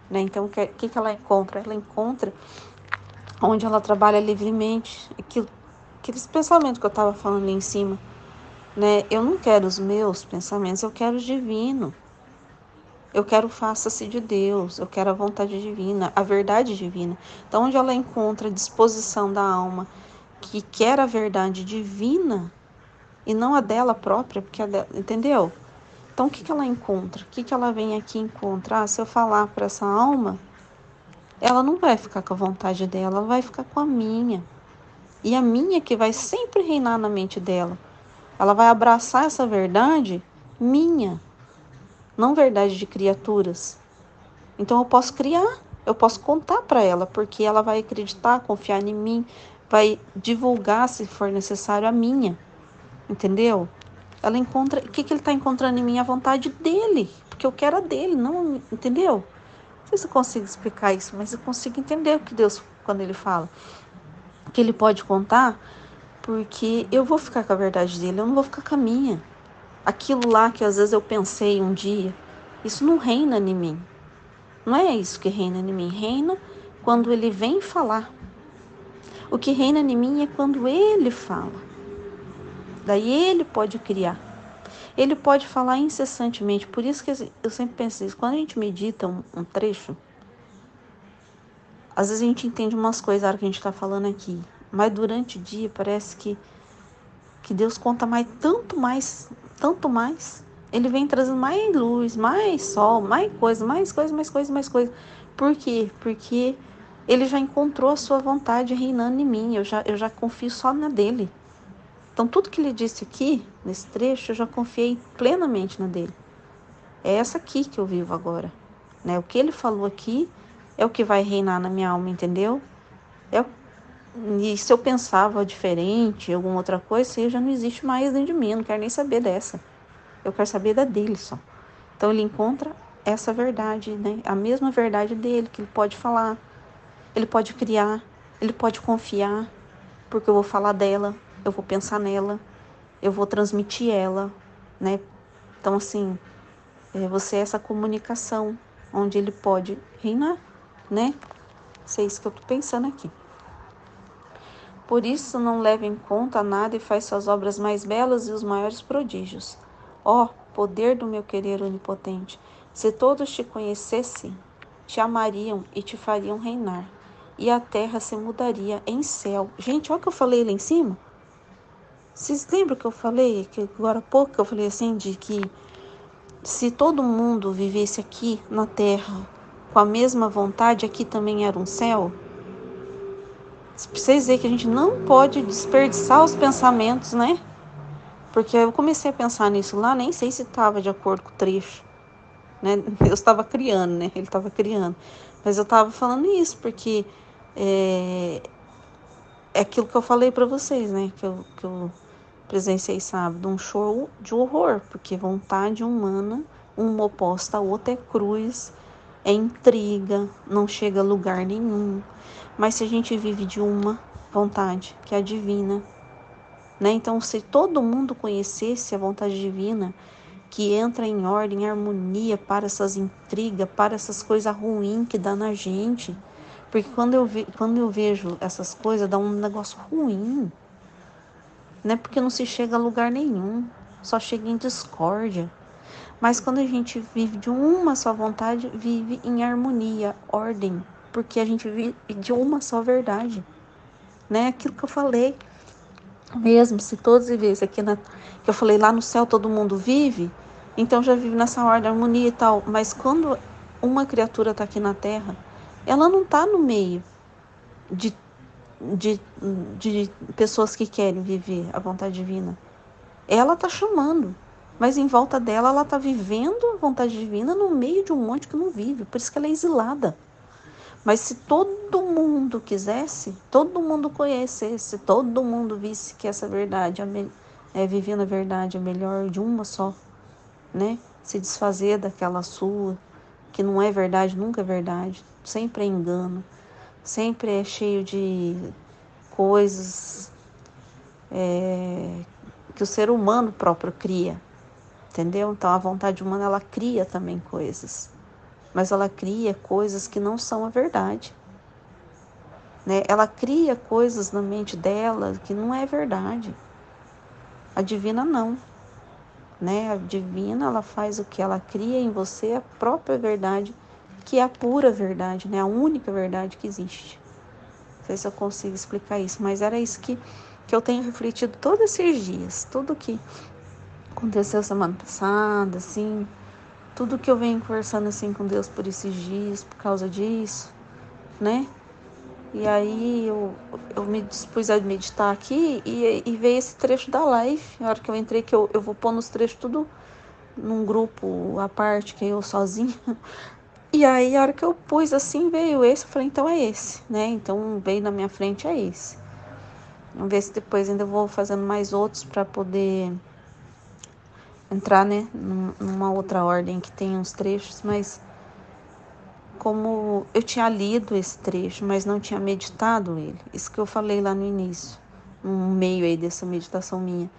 Né? Então, o que ela encontra? Ela encontra onde ela trabalha livremente, aqueles pensamentos que eu estava falando ali em cima. Né? Eu não quero os meus pensamentos, eu quero o divino. Eu quero o faça-se de Deus, eu quero a vontade divina, a verdade divina. Então, onde ela encontra a disposição da alma que quer a verdade divina, e não a dela própria, porque a dela, entendeu? Então, o que ela encontra? O que ela vem aqui encontrar? Se eu falar para essa alma, ela não vai ficar com a vontade dela, ela vai ficar com a minha. E a minha que vai sempre reinar na mente dela. Ela vai abraçar essa verdade minha, não verdade de criaturas. Então, eu posso criar, eu posso contar para ela, porque ela vai acreditar, confiar em mim, vai divulgar, se for necessário, a minha. Entendeu? Ela encontra, o que ele está encontrando em mim? A vontade dele, porque eu quero a dele, não, entendeu? Não sei se eu consigo explicar isso, mas eu consigo entender o que Deus, quando ele fala, que ele pode contar, porque eu vou ficar com a verdade dele, eu não vou ficar com a minha. Aquilo lá que às vezes eu pensei um dia, isso não reina em mim. Não é isso que reina em mim, reina quando ele vem falar. O que reina em mim é quando ele fala. Daí ele pode criar. Ele pode falar incessantemente. Por isso que eu sempre penso isso. Quando a gente medita um trecho, às vezes a gente entende umas coisas na hora que a gente está falando aqui. Mas durante o dia parece que Deus conta mais, tanto mais, tanto mais. Ele vem trazendo mais luz, mais sol, mais coisa, mais coisa, mais coisa, mais coisa. Por quê? Porque ele já encontrou a sua vontade reinando em mim. Eu já confio só na dele. Então, tudo que ele disse aqui, nesse trecho, eu já confiei plenamente na dele. É essa aqui que eu vivo agora. Né? O que ele falou aqui é o que vai reinar na minha alma, entendeu? E se eu pensava diferente, alguma outra coisa, isso já não existe mais dentro de mim. Eu não quero nem saber dessa. Eu quero saber da dele só. Então, ele encontra essa verdade, né? A mesma verdade dele, que ele pode falar. Ele pode criar, ele pode confiar, porque eu vou falar dela, eu vou pensar nela, eu vou transmitir ela, né? Então, assim, você é essa comunicação onde ele pode reinar, né? Isso é isso que eu tô pensando aqui. Por isso, não leva em conta nada e faz suas obras mais belas e os maiores prodígios. Ó, poder do meu querer onipotente, se todos te conhecessem, te amariam e te fariam reinar, e a terra se mudaria em céu. Gente, olha o que eu falei lá em cima. Vocês lembram que eu falei, que agora há pouco eu falei assim, de que se todo mundo vivesse aqui na terra com a mesma vontade, aqui também era um céu? vocês verem que a gente não pode desperdiçar os pensamentos, né? Porque eu comecei a pensar nisso lá, nem sei se estava de acordo com o trecho, né? Eu estava criando, né? Ele estava criando. Mas eu estava falando isso, porque é aquilo que eu falei para vocês, né? Que eu presenciei sábado, um show de horror, porque vontade humana, uma oposta à outra, é cruz, é intriga, não chega a lugar nenhum. Mas se a gente vive de uma vontade, que é a divina, né? Então, se todo mundo conhecesse a vontade divina, que entra em ordem, em harmonia para essas intrigas, para essas coisas ruins que dá na gente. Porque quando eu vejo essas coisas, dá um negócio ruim. Não é porque não se chega a lugar nenhum, só chega em discórdia. Mas quando a gente vive de uma só vontade, vive em harmonia, ordem, porque a gente vive de uma só verdade, né? Aquilo que eu falei, mesmo se todos vivessem aqui que eu falei lá no céu todo mundo vive, então já vive nessa ordem, harmonia e tal. Mas quando uma criatura está aqui na Terra, ela não está no meio de, de, de pessoas que querem viver a vontade divina. Ela está chamando, mas em volta dela ela está vivendo a vontade divina no meio de um monte que não vive. Por isso que ela é exilada. Mas se todo mundo quisesse, todo mundo conhecesse, todo mundo visse que essa verdade, vivendo a verdade é melhor de uma só, né? Se desfazer daquela sua, que não é verdade, nunca é verdade, sempre é engano, sempre é cheio de coisas que o ser humano próprio cria, entendeu? Então a vontade humana ela cria também coisas, mas ela cria coisas que não são a verdade. Né? Ela cria coisas na mente dela que não é verdade. A divina não. Né? A divina ela faz o que ela cria em você, a própria verdade, que é a pura verdade, né? A única verdade que existe. Não sei se eu consigo explicar isso, mas era isso que eu tenho refletido todos esses dias. Tudo que aconteceu semana passada, assim, tudo que eu venho conversando assim com Deus por esses dias, por causa disso, né? E aí eu me dispus a meditar aqui e veio esse trecho da live. Na hora que eu entrei, que eu vou pôr nos trechos tudo num grupo à parte, que eu sozinha. E aí, a hora que eu pus assim, veio esse. Eu falei, então é esse, né? Então veio na minha frente, é esse. Vamos ver se depois ainda eu vou fazendo mais outros para poder entrar, né? Numa outra ordem que tem uns trechos, mas como eu tinha lido esse trecho, mas não tinha meditado ele. Isso que eu falei lá no início, no meio aí dessa meditação minha.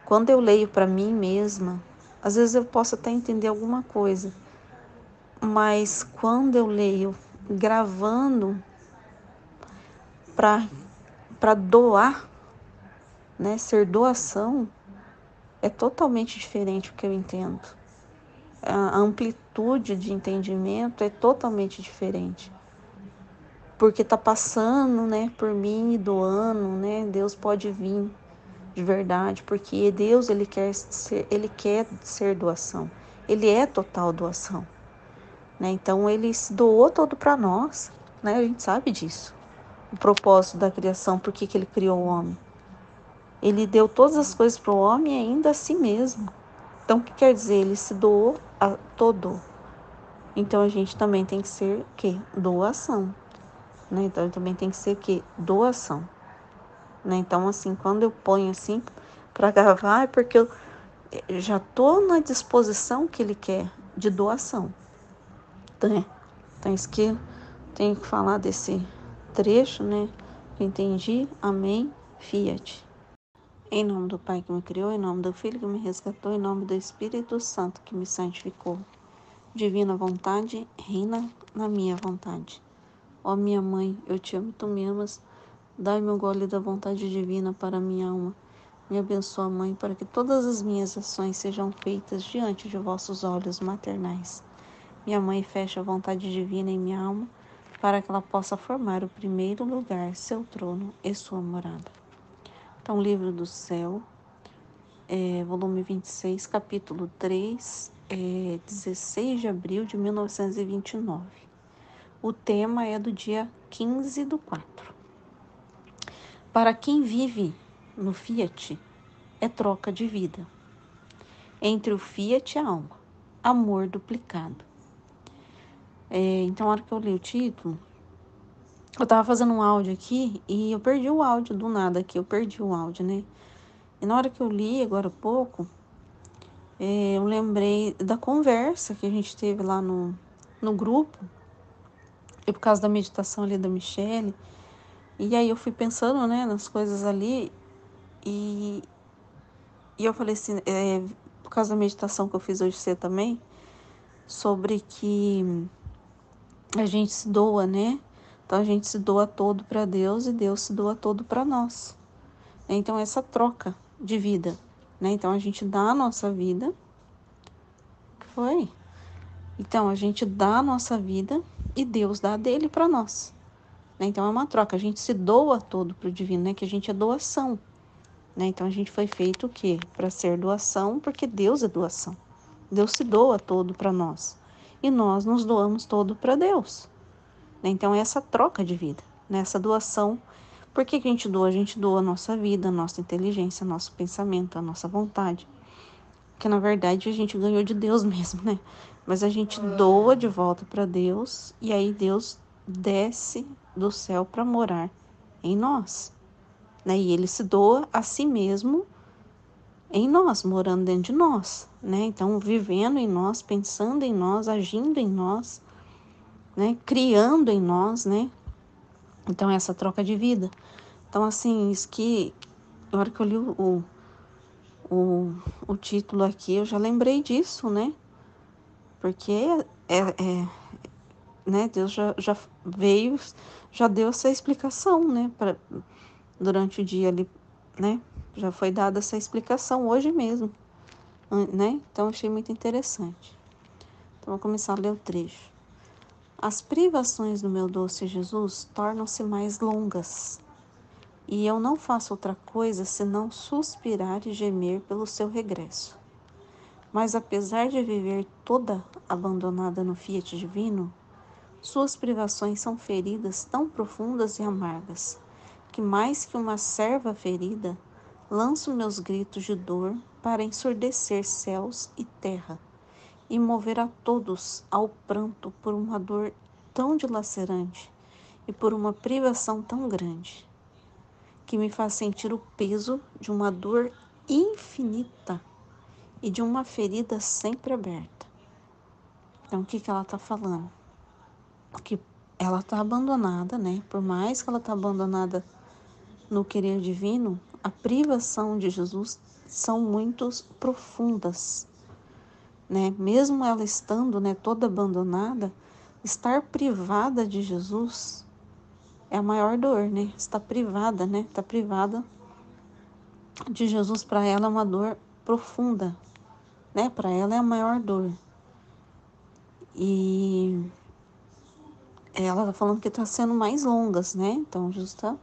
Quando eu leio para mim mesma, às vezes eu posso até entender alguma coisa, mas quando eu leio gravando para doar, né, ser doação, é totalmente diferente o que eu entendo. A amplitude de entendimento é totalmente diferente. Porque tá passando, né, por mim e doando, né? Deus pode vir de verdade, porque Deus ele quer ser doação. Ele é total doação, né? Então ele se doou todo para nós, né? A gente sabe disso. O propósito da criação, por que ele criou o homem? Ele deu todas as coisas para o homem e ainda a si mesmo. Então o que quer dizer? Ele se doou a todo. Então a gente também tem que ser o quê? Doação. Né? Então também tem que ser o quê? Doação. Né? Então, assim, quando eu ponho assim para gravar, é porque eu já tô na disposição que ele quer de doação. Né? Então, isso que eu tenho que falar desse trecho, né? Que eu entendi. Amém. Fiat. Em nome do Pai que me criou, em nome do Filho que me resgatou, em nome do Espírito Santo que me santificou. Divina vontade, reina na minha vontade. Ó minha mãe, eu te amo, tu me amas. Dai-me o gole da vontade divina para a minha alma. Me abençoa, Mãe, para que todas as minhas ações sejam feitas diante de vossos olhos maternais. Minha Mãe, fecha a vontade divina em minha alma, para que ela possa formar o primeiro lugar, seu trono e sua morada. Então, Livro do Céu, volume 26, capítulo 3, 16 de abril de 1929. O tema é do dia 15/4. Para quem vive no Fiat, é troca de vida. Entre o Fiat e a alma, amor duplicado. Então, na hora que eu li o título, eu tava fazendo um áudio aqui e eu perdi o áudio do nada aqui, eu perdi o áudio, né? E na hora que eu li, agora há pouco, eu lembrei da conversa que a gente teve lá no grupo, e por causa da meditação ali da Michelle, e aí eu fui pensando, né, nas coisas ali, e eu falei assim, por causa da meditação que eu fiz hoje cedo também, sobre que a gente se doa, né? Então a gente se doa todo para Deus e Deus se doa todo para nós. Então essa troca de vida, né? Então a gente dá a nossa vida, que foi? Então a gente dá a nossa vida e Deus dá a dele para nós. Né? Então é uma troca, a gente se doa todo para o divino, né? Que a gente é doação, né? Então a gente foi feito o quê? Para ser doação, porque Deus é doação. Deus se doa todo para nós e nós nos doamos todo para Deus. Então, essa troca de vida, nessa doação, por que a gente doa? A gente doa a nossa vida, a nossa inteligência, nosso pensamento, a nossa vontade. Que, na verdade, a gente ganhou de Deus mesmo, né? Mas a gente doa de volta para Deus e aí Deus desce do céu para morar em nós. Né? E Ele se doa a si mesmo em nós, morando dentro de nós. Né? Então, vivendo em nós, pensando em nós, agindo em nós, né? Criando em nós, né? Então, essa troca de vida. Então, assim, isso que, na hora que eu li o título aqui, eu já lembrei disso, né? Porque, né, Deus já veio, já deu essa explicação, né? Durante o dia ali, né? Já foi dada essa explicação hoje mesmo, né? Então, eu achei muito interessante. Então, vou começar a ler o trecho. As privações do meu doce Jesus tornam-se mais longas, e eu não faço outra coisa senão suspirar e gemer pelo seu regresso. Mas apesar de viver toda abandonada no Fiat divino, suas privações são feridas tão profundas e amargas, que mais que uma serva ferida, lanço meus gritos de dor para ensurdecer céus e terra, e mover a todos ao pranto por uma dor tão dilacerante e por uma privação tão grande, que me faz sentir o peso de uma dor infinita e de uma ferida sempre aberta. Então, o que ela está falando? Que ela está abandonada, né? Por mais que ela está abandonada no querer divino, a privação de Jesus são muito profundas, né? Mesmo ela estando, né, toda abandonada, estar privada de Jesus é a maior dor, né? Está privada, né? Está privada de Jesus, para ela é uma dor profunda, né? Para ela é a maior dor. E ela tá falando que está sendo mais longas, né? Então, justa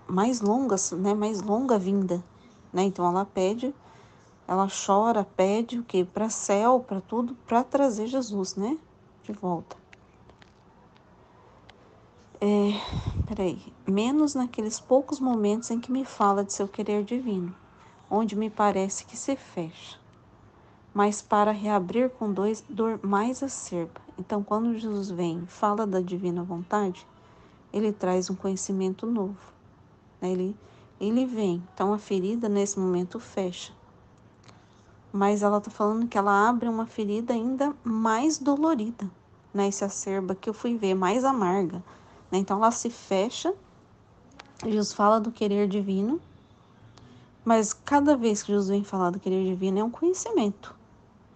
mais longas, né? Mais longa vinda, né? Então, ela pede, ela chora, pede o quê? Para céu, para tudo, para trazer Jesus, né? De volta. Peraí. Menos naqueles poucos momentos em que me fala de seu querer divino, onde me parece que se fecha, mas para reabrir com dor mais acerba. Então, quando Jesus vem e fala da divina vontade, ele traz um conhecimento novo. Né? Ele vem. Então, a ferida, nesse momento, fecha. Mas ela está falando que ela abre uma ferida ainda mais dolorida. Né? Esse acerba que eu fui ver, mais amarga. Né? Então, ela se fecha. Jesus fala do querer divino. Mas cada vez que Jesus vem falar do querer divino, é um conhecimento.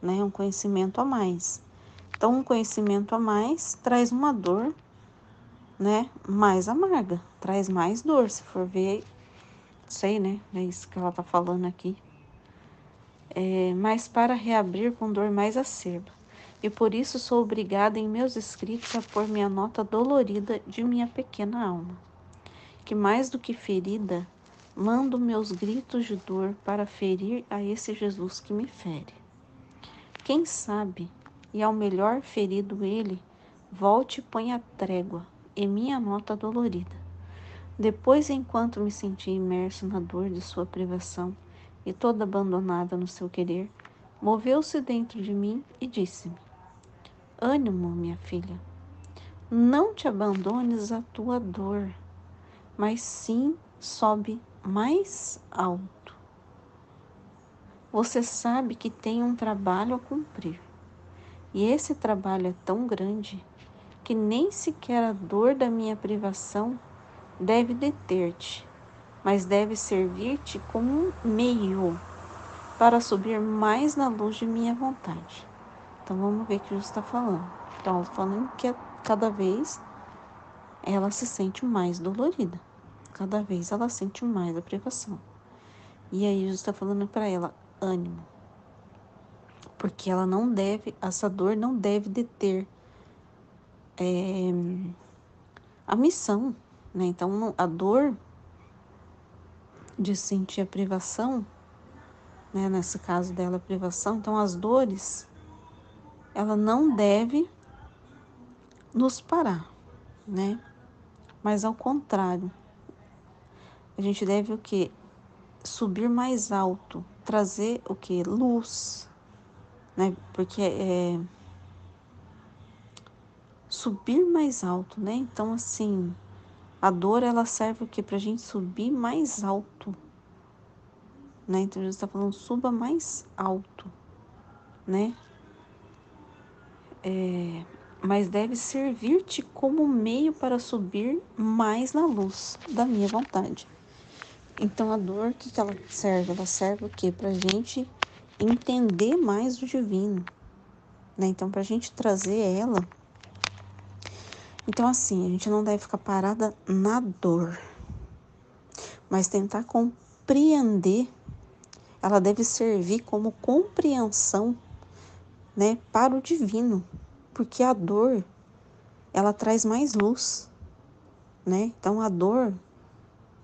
Né? Um conhecimento a mais. Então, um conhecimento a mais traz uma dor, né, mais amarga, traz mais dor, se for ver, sei, né, é isso que ela tá falando aqui. Mas para reabrir com dor mais acerba. E por isso sou obrigada em meus escritos a pôr minha nota dolorida de minha pequena alma, que mais do que ferida, mando meus gritos de dor para ferir a esse Jesus que me fere. Quem sabe, e ao melhor ferido ele, volte e ponha trégua em minha nota dolorida, Depois, enquanto me senti imerso na dor de sua privação e toda abandonada no seu querer, moveu-se dentro de mim e disse-me: Ânimo, minha filha, não te abandones à tua dor, mas sim sobe mais alto. Você sabe que tem um trabalho a cumprir, e esse trabalho é tão grande que nem sequer a dor da minha privação deve deter-te, mas deve servir-te como um meio para subir mais na luz de minha vontade. Então vamos ver o que Jesus está falando. Então, ela está falando que cada vez ela se sente mais dolorida. Cada vez ela sente mais a privação. E aí Jesus está falando para ela, ânimo. Porque ela não deve, essa dor não deve deter a missão, né? Então, a dor de sentir a privação, né? Nesse caso dela, a privação. Então, as dores, ela não deve nos parar, né? Mas ao contrário, a gente deve o quê? Subir mais alto, trazer o quê? Luz, né? Porque subir mais alto, né? Então, assim, a dor, ela serve o quê? Pra gente subir mais alto, né? Então, Jesus está falando, suba mais alto, né? Mas deve servir-te como meio para subir mais na luz da minha vontade. Então, a dor, o que ela serve? Ela serve o quê? Pra gente entender mais o divino, né? Então, pra gente trazer ela. Então, assim, a gente não deve ficar parada na dor, mas tentar compreender. Ela deve servir como compreensão, né, para o divino, porque a dor, ela traz mais luz, né? Então, a dor,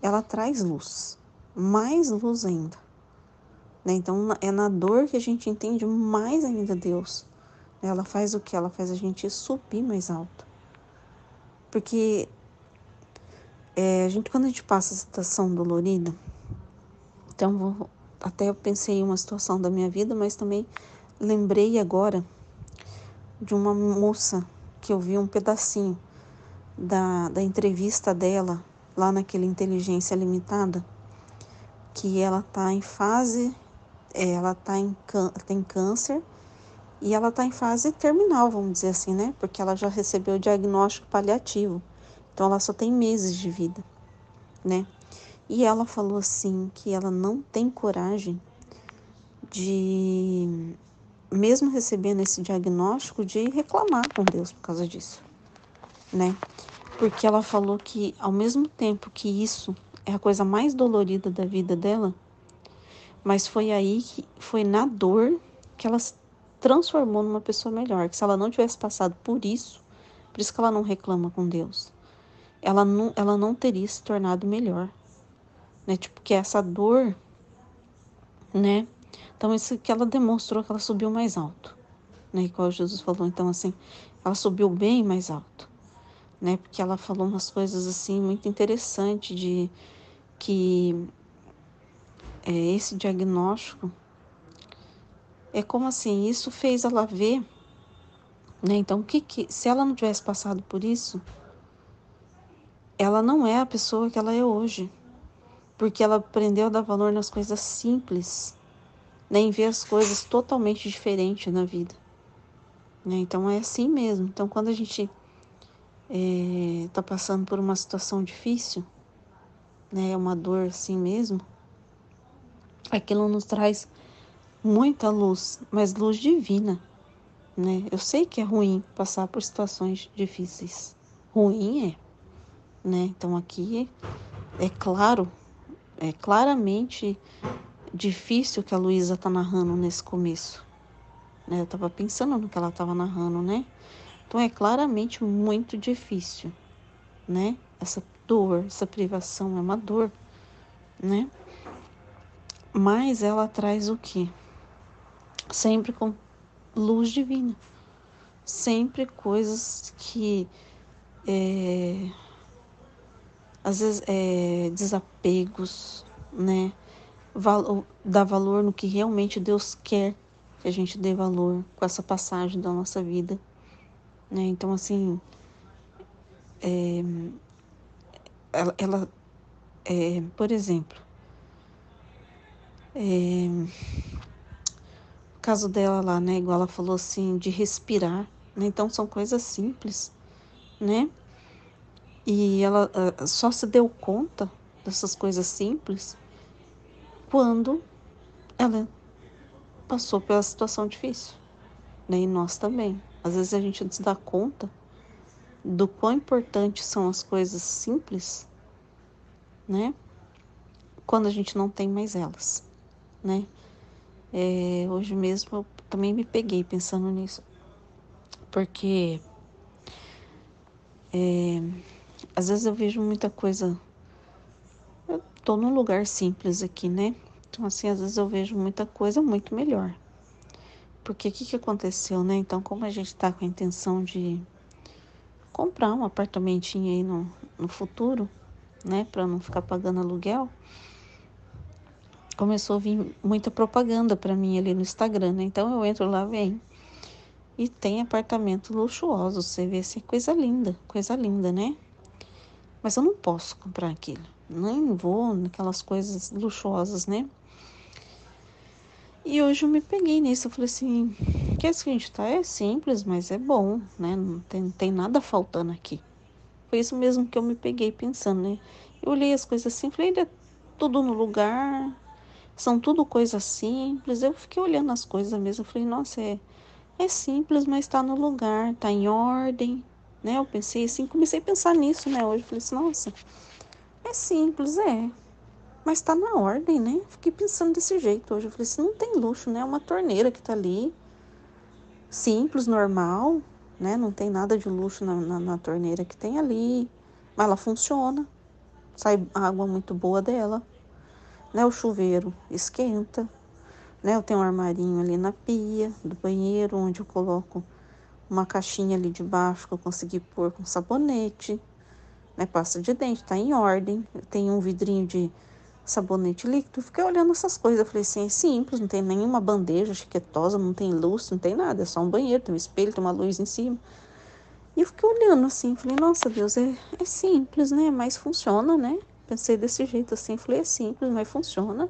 ela traz luz, mais luz ainda, né? Então, é na dor que a gente entende mais ainda Deus. Ela faz o que? Ela faz a gente subir mais alto. Porque quando a gente passa a situação dolorida, então até eu pensei em uma situação da minha vida, mas também lembrei agora de uma moça que eu vi um pedacinho da entrevista dela lá naquele Inteligência Limitada, que ela tá em fase, ela tem câncer e ela tá em fase terminal, vamos dizer assim, né? Porque ela já recebeu o diagnóstico paliativo, então ela só tem meses de vida, né? E ela falou assim que ela não tem coragem de, mesmo recebendo esse diagnóstico, de reclamar com Deus por causa disso, né? Porque ela falou que ao mesmo tempo que isso é a coisa mais dolorida da vida dela, mas foi aí que foi na dor que ela se transformou numa pessoa melhor, que se ela não tivesse passado por isso que ela não reclama com Deus, ela não teria se tornado melhor, né? Tipo, que essa dor, né? Então, isso que ela demonstrou que ela subiu mais alto, né? Igual Jesus falou, então, assim, ela subiu bem mais alto, né? Porque ela falou umas coisas, assim, muito interessantes de que esse diagnóstico é como assim, isso fez ela ver, né? Então, se ela não tivesse passado por isso, ela não é a pessoa que ela é hoje, porque ela aprendeu a dar valor nas coisas simples, né? Em ver as coisas totalmente diferentes na vida, né? Então, é assim mesmo. Então, quando a gente tá passando por uma situação difícil, né? É uma dor assim mesmo, aquilo nos traz muita luz, mas luz divina, né? Eu sei que é ruim passar por situações difíceis. Ruim né? Então aqui é claro, é claramente difícil que a Luísa tá narrando nesse começo, né? Eu tava pensando no que ela tava narrando, né? Então é claramente muito difícil, né? Essa dor, essa privação é uma dor, né? Mas ela traz o quê? Sempre com luz divina. Sempre coisas que às vezes desapegos, né? Dar valor no que realmente Deus quer que a gente dê valor com essa passagem da nossa vida, né? Então, assim, ela por exemplo, o caso dela lá, né? Igual ela falou assim, de respirar, né? Então, são coisas simples, né? E ela só se deu conta dessas coisas simples quando ela passou pela situação difícil, né? E nós também. Às vezes a gente não se dá conta do quão importantes são as coisas simples, né? Quando a gente não tem mais elas, né? Hoje mesmo eu também me peguei pensando nisso, porque às vezes eu vejo muita coisa. Eu tô num lugar simples aqui, né? Então, assim, às vezes eu vejo muita coisa muito melhor. Porque o que que aconteceu, né? Então, como a gente tá com a intenção de comprar um apartamentinho aí no futuro, né? Pra não ficar pagando aluguel, começou a vir muita propaganda pra mim ali no Instagram, né? Então, eu entro lá, vem. E tem apartamento luxuoso, você vê assim, coisa linda, né? Mas eu não posso comprar aquilo. Nem vou naquelas coisas luxuosas, né? E hoje eu me peguei nisso, eu falei assim, que esse que a gente tá é simples, mas é bom, né? Não tem nada faltando aqui. Foi isso mesmo que eu me peguei pensando, né? Eu olhei as coisas assim, falei, é tudo no lugar, são tudo coisas simples. Eu fiquei olhando as coisas mesmo, eu falei, nossa, é simples, mas tá no lugar, tá em ordem, né? Eu pensei assim, comecei a pensar nisso, né? Hoje eu falei assim, nossa, é simples, mas tá na ordem, né? Fiquei pensando desse jeito hoje. Eu falei assim, não tem luxo, né? É uma torneira que tá ali, simples, normal, né? Não tem nada de luxo na torneira que tem ali. Mas ela funciona. Sai água muito boa dela. Né? O chuveiro esquenta. Né? Eu tenho um armarinho ali na pia do banheiro, onde eu coloco uma caixinha ali de baixo que eu consegui pôr com sabonete. Né? Pasta de dente, tá em ordem. Eu tenho um vidrinho de sabonete líquido. Fiquei olhando essas coisas. Eu falei assim, é simples, não tem nenhuma bandeja chiquetosa, não tem luz, não tem nada. É só um banheiro, tem um espelho, tem uma luz em cima. E eu fiquei olhando assim, falei, nossa Deus, é simples, né? Mas funciona, né? Pensei desse jeito assim, falei, é simples, mas funciona.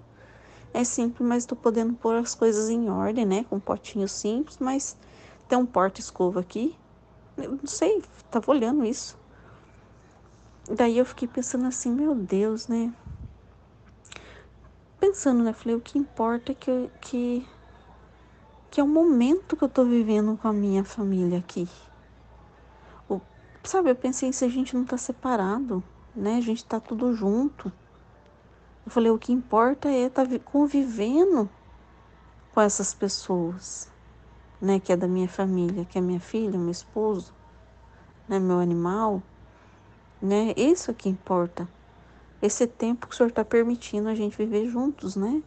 É simples, mas tô podendo pôr as coisas em ordem, né? Com um potinho simples, mas tem um porta-escova aqui. Eu não sei, tava olhando isso. Daí eu fiquei pensando assim, meu Deus, né? Pensando, né? Falei, o que importa é que é o momento que eu tô vivendo com a minha família aqui. O, sabe, eu pensei, se a gente não tá separado, né? A gente tá tudo junto. Eu falei, o que importa é estar convivendo com essas pessoas, né? Que é da minha família, que é minha filha, meu esposo, né? Meu animal, né? Isso é que importa. Esse tempo que o Senhor tá permitindo a gente viver juntos, né?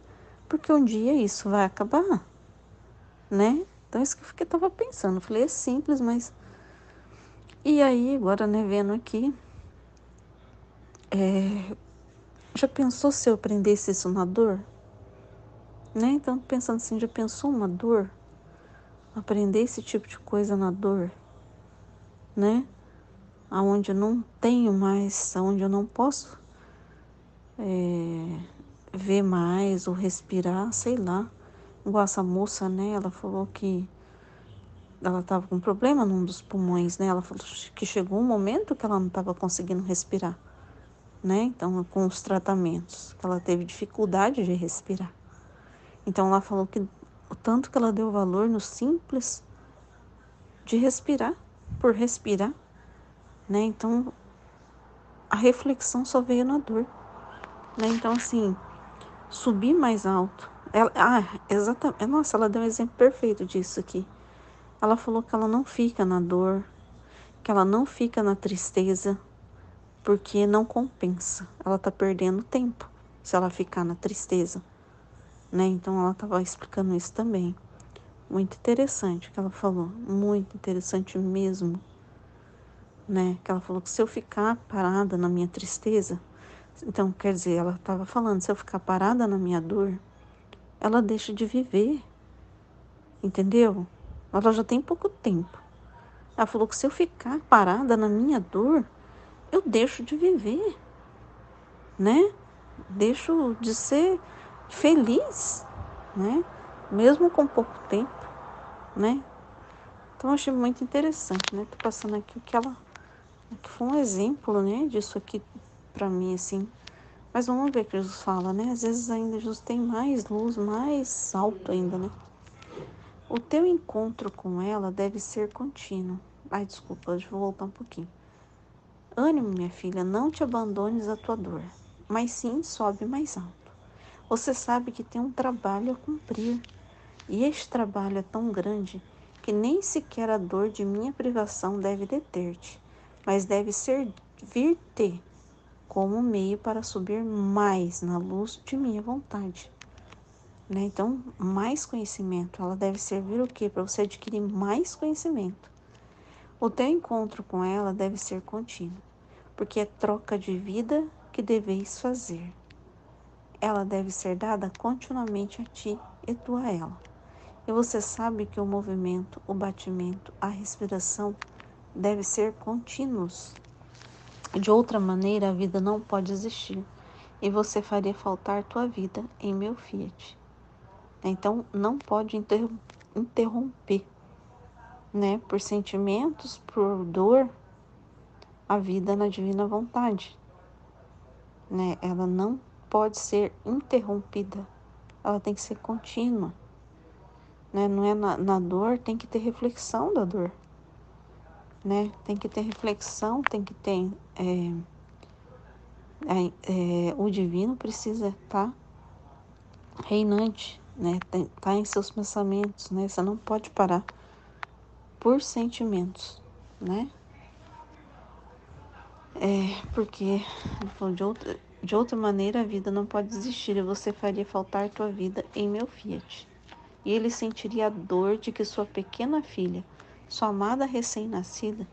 Porque um dia isso vai acabar, né? Então, isso que eu tava pensando. Eu falei, é simples, mas... E aí, agora, né, vendo aqui, já pensou se eu aprendesse isso na dor? Né? Então, pensando assim, já pensou uma dor? Aprender esse tipo de coisa na dor, né? Aonde eu não tenho mais, aonde eu não posso ver mais ou respirar, sei lá. Igual essa moça, né? Ela falou que ela estava com problema num dos pulmões, né? Ela falou que chegou um momento que ela não estava conseguindo respirar, né? Então, com os tratamentos, que ela teve dificuldade de respirar. Então, ela falou que o tanto que ela deu valor no simples de respirar, por respirar, né? Então, a reflexão só veio na dor, né? Então, assim, subir mais alto. Exatamente. Nossa, ela deu um exemplo perfeito disso aqui. Ela falou que ela não fica na dor, que ela não fica na tristeza, porque não compensa. Ela tá perdendo tempo se ela ficar na tristeza, né? Então ela tava explicando isso também. Muito interessante o que ela falou, muito interessante mesmo, né? Que ela falou que se eu ficar parada na minha tristeza, então quer dizer, ela estava falando, se eu ficar parada na minha dor, ela deixa de viver, entendeu? Ela já tem pouco tempo. Ela falou que se eu ficar parada na minha dor, eu deixo de viver, né? Deixo de ser feliz, né? Mesmo com pouco tempo, né? Então eu achei muito interessante, né? Tô passando aqui o que ela, que foi um exemplo, né? Disso aqui para mim, assim. Mas vamos ver o que Jesus fala, né? Às vezes ainda Jesus tem mais luz, mais alto ainda, né? O teu encontro com ela deve ser contínuo. Ai, desculpa, deixa eu voltar um pouquinho. Ânimo, minha filha, não te abandones à tua dor, mas sim sobe mais alto. Você sabe que tem um trabalho a cumprir, e este trabalho é tão grande que nem sequer a dor de minha privação deve deter-te, mas deve servir-te como meio para subir mais na luz de minha vontade. Né? Então, mais conhecimento, ela deve servir o quê? Para você adquirir mais conhecimento. O teu encontro com ela deve ser contínuo, porque é troca de vida que deveis fazer. Ela deve ser dada continuamente a ti e tu a ela. E você sabe que o movimento, o batimento, a respiração deve ser contínuos. De outra maneira, a vida não pode existir, e você faria faltar tua vida em meu fiat. Então, não pode interromper, né? Por sentimentos, por dor, a vida na divina vontade, né? Ela não pode ser interrompida, ela tem que ser contínua, né? Não é na dor, tem que ter reflexão da dor, né? Tem que ter reflexão, tem que ter o divino precisa estar reinante, né? Tá em seus pensamentos, né? Você não pode parar por sentimentos, né? Porque de outra maneira a vida não pode existir e você faria faltar tua vida em meu fiat. E ele sentiria a dor de que sua pequena filha, sua amada recém-nascida,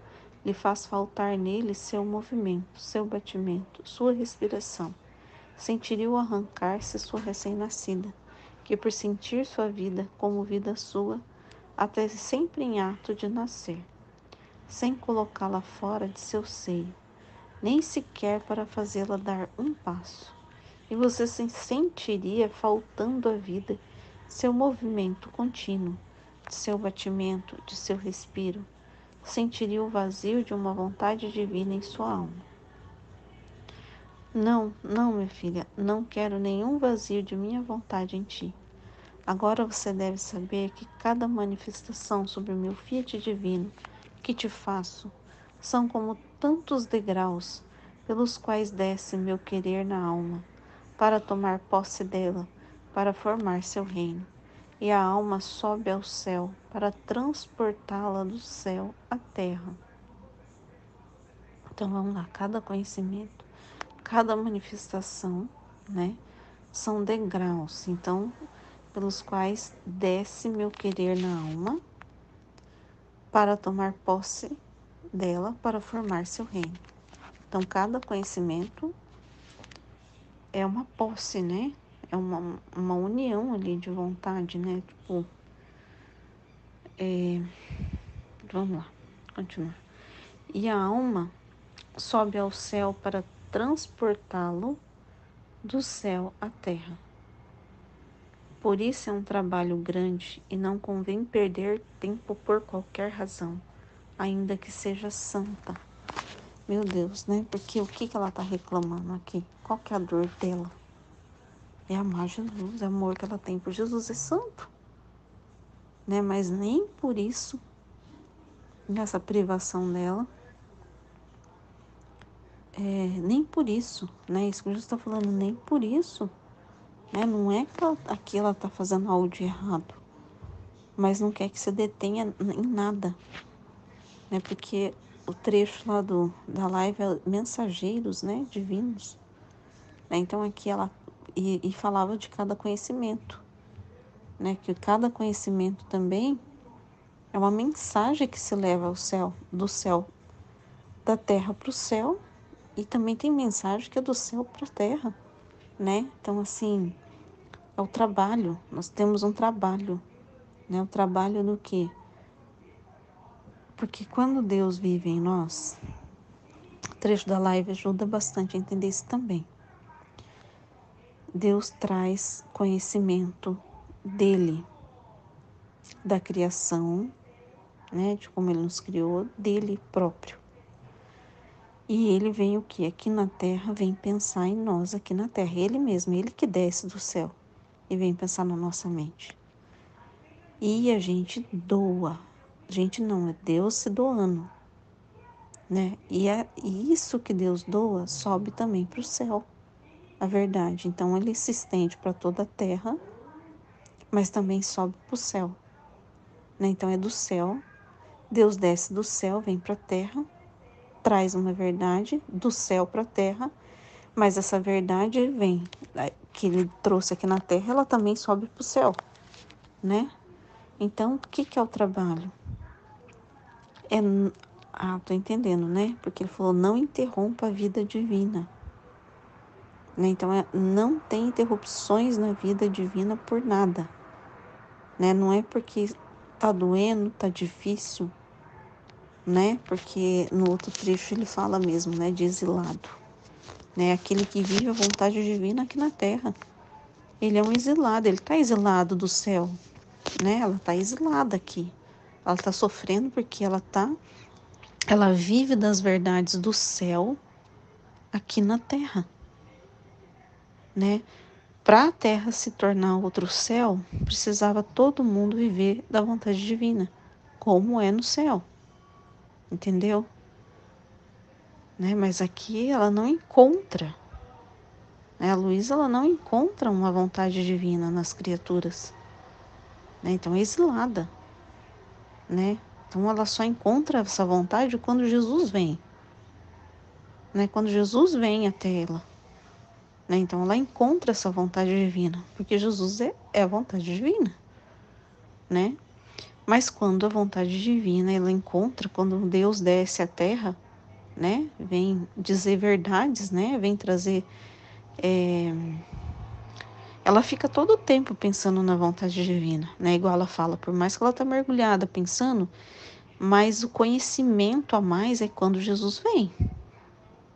lhe faz faltar nele seu movimento, seu batimento, sua respiração. Sentiria o arrancar-se sua recém-nascida, que por sentir sua vida como vida sua, até sempre em ato de nascer, sem colocá-la fora de seu seio, nem sequer para fazê-la dar um passo. E você se sentiria faltando a vida, seu movimento contínuo, de seu batimento, de seu respiro. Sentiria o vazio de uma vontade divina em sua alma. Não, não, minha filha, não quero nenhum vazio de minha vontade em ti. Agora você deve saber que cada manifestação sobre o meu fiat divino que te faço são como tantos degraus pelos quais desce meu querer na alma, para tomar posse dela, para formar seu reino. E a alma sobe ao céu para transportá-la do céu à terra. Então vamos lá, cada conhecimento, cada manifestação, né, são degraus, então, pelos quais desce meu querer na alma para tomar posse dela, para formar seu reino. Então, cada conhecimento é uma posse, né? É uma união ali de vontade, né? Tipo, vamos lá, continuar. E a alma sobe ao céu para transportá-lo do céu à terra. Por isso é um trabalho grande e não convém perder tempo por qualquer razão, ainda que seja santa. Meu Deus, né? Porque o que ela tá reclamando aqui? Qual que é a dor dela? É amar Jesus, é o amor que ela tem por Jesus, é santo, né? Mas nem por isso, nessa privação dela, nem por isso, né? Isso que Jesus está falando, nem por isso, né? Não é que aqui ela tá fazendo algo de errado, mas não quer que se detenha em nada, né? Porque o trecho lá da live é mensageiros, né? Divinos, né? Então aqui ela e falava de cada conhecimento, né? Que cada conhecimento também é uma mensagem que se leva ao céu, do céu, da terra para o céu, e também tem mensagem que é do céu para a terra, né? Então, assim, é o trabalho, nós temos um trabalho, né? O trabalho do quê? Porque quando Deus vive em nós, o trecho da live ajuda bastante a entender isso também. Deus traz conhecimento dele, da criação, né? De como ele nos criou, dele próprio. E ele vem o quê? Aqui na terra, vem pensar em nós aqui na terra. Ele mesmo, ele que desce do céu e vem pensar na nossa mente. E a gente doa. A gente não, é Deus se doando, né? E é isso que Deus doa sobe também para o céu, a verdade. Então ele se estende para toda a terra, mas também sobe para o céu, né? Então é do céu, Deus desce do céu, vem para a terra, traz uma verdade do céu para a terra, mas essa verdade vem, que ele trouxe aqui na terra, ela também sobe para o céu, né? Então, o que é o trabalho? Tô entendendo, né? Porque ele falou, não interrompa a vida divina. Né? Então, não tem interrupções na vida divina por nada. Né? Não é porque tá doendo, tá difícil, né? Porque no outro trecho ele fala mesmo, né? De exilado. Né? Aquele que vive a vontade divina aqui na terra. Ele é um exilado, ele tá exilado do céu, né? Ela tá exilada aqui. Ela tá sofrendo porque ela vive das verdades do céu aqui na terra, né? Para a terra se tornar outro céu, precisava todo mundo viver da vontade divina, como é no céu, entendeu? Né? Mas aqui ela não encontra, né? A Luísa, ela não encontra uma vontade divina nas criaturas, né? Então é exilada, né? Então ela só encontra essa vontade quando Jesus vem, né? Quando Jesus vem até ela. Né? Então ela encontra essa vontade divina, porque Jesus é a vontade divina, né? Mas quando a vontade divina ela encontra, quando Deus desce à terra, né? Vem dizer verdades, né? Vem trazer... Ela fica todo o tempo pensando na vontade divina, né? Igual ela fala, por mais que ela tá mergulhada pensando, mas o conhecimento a mais é quando Jesus vem,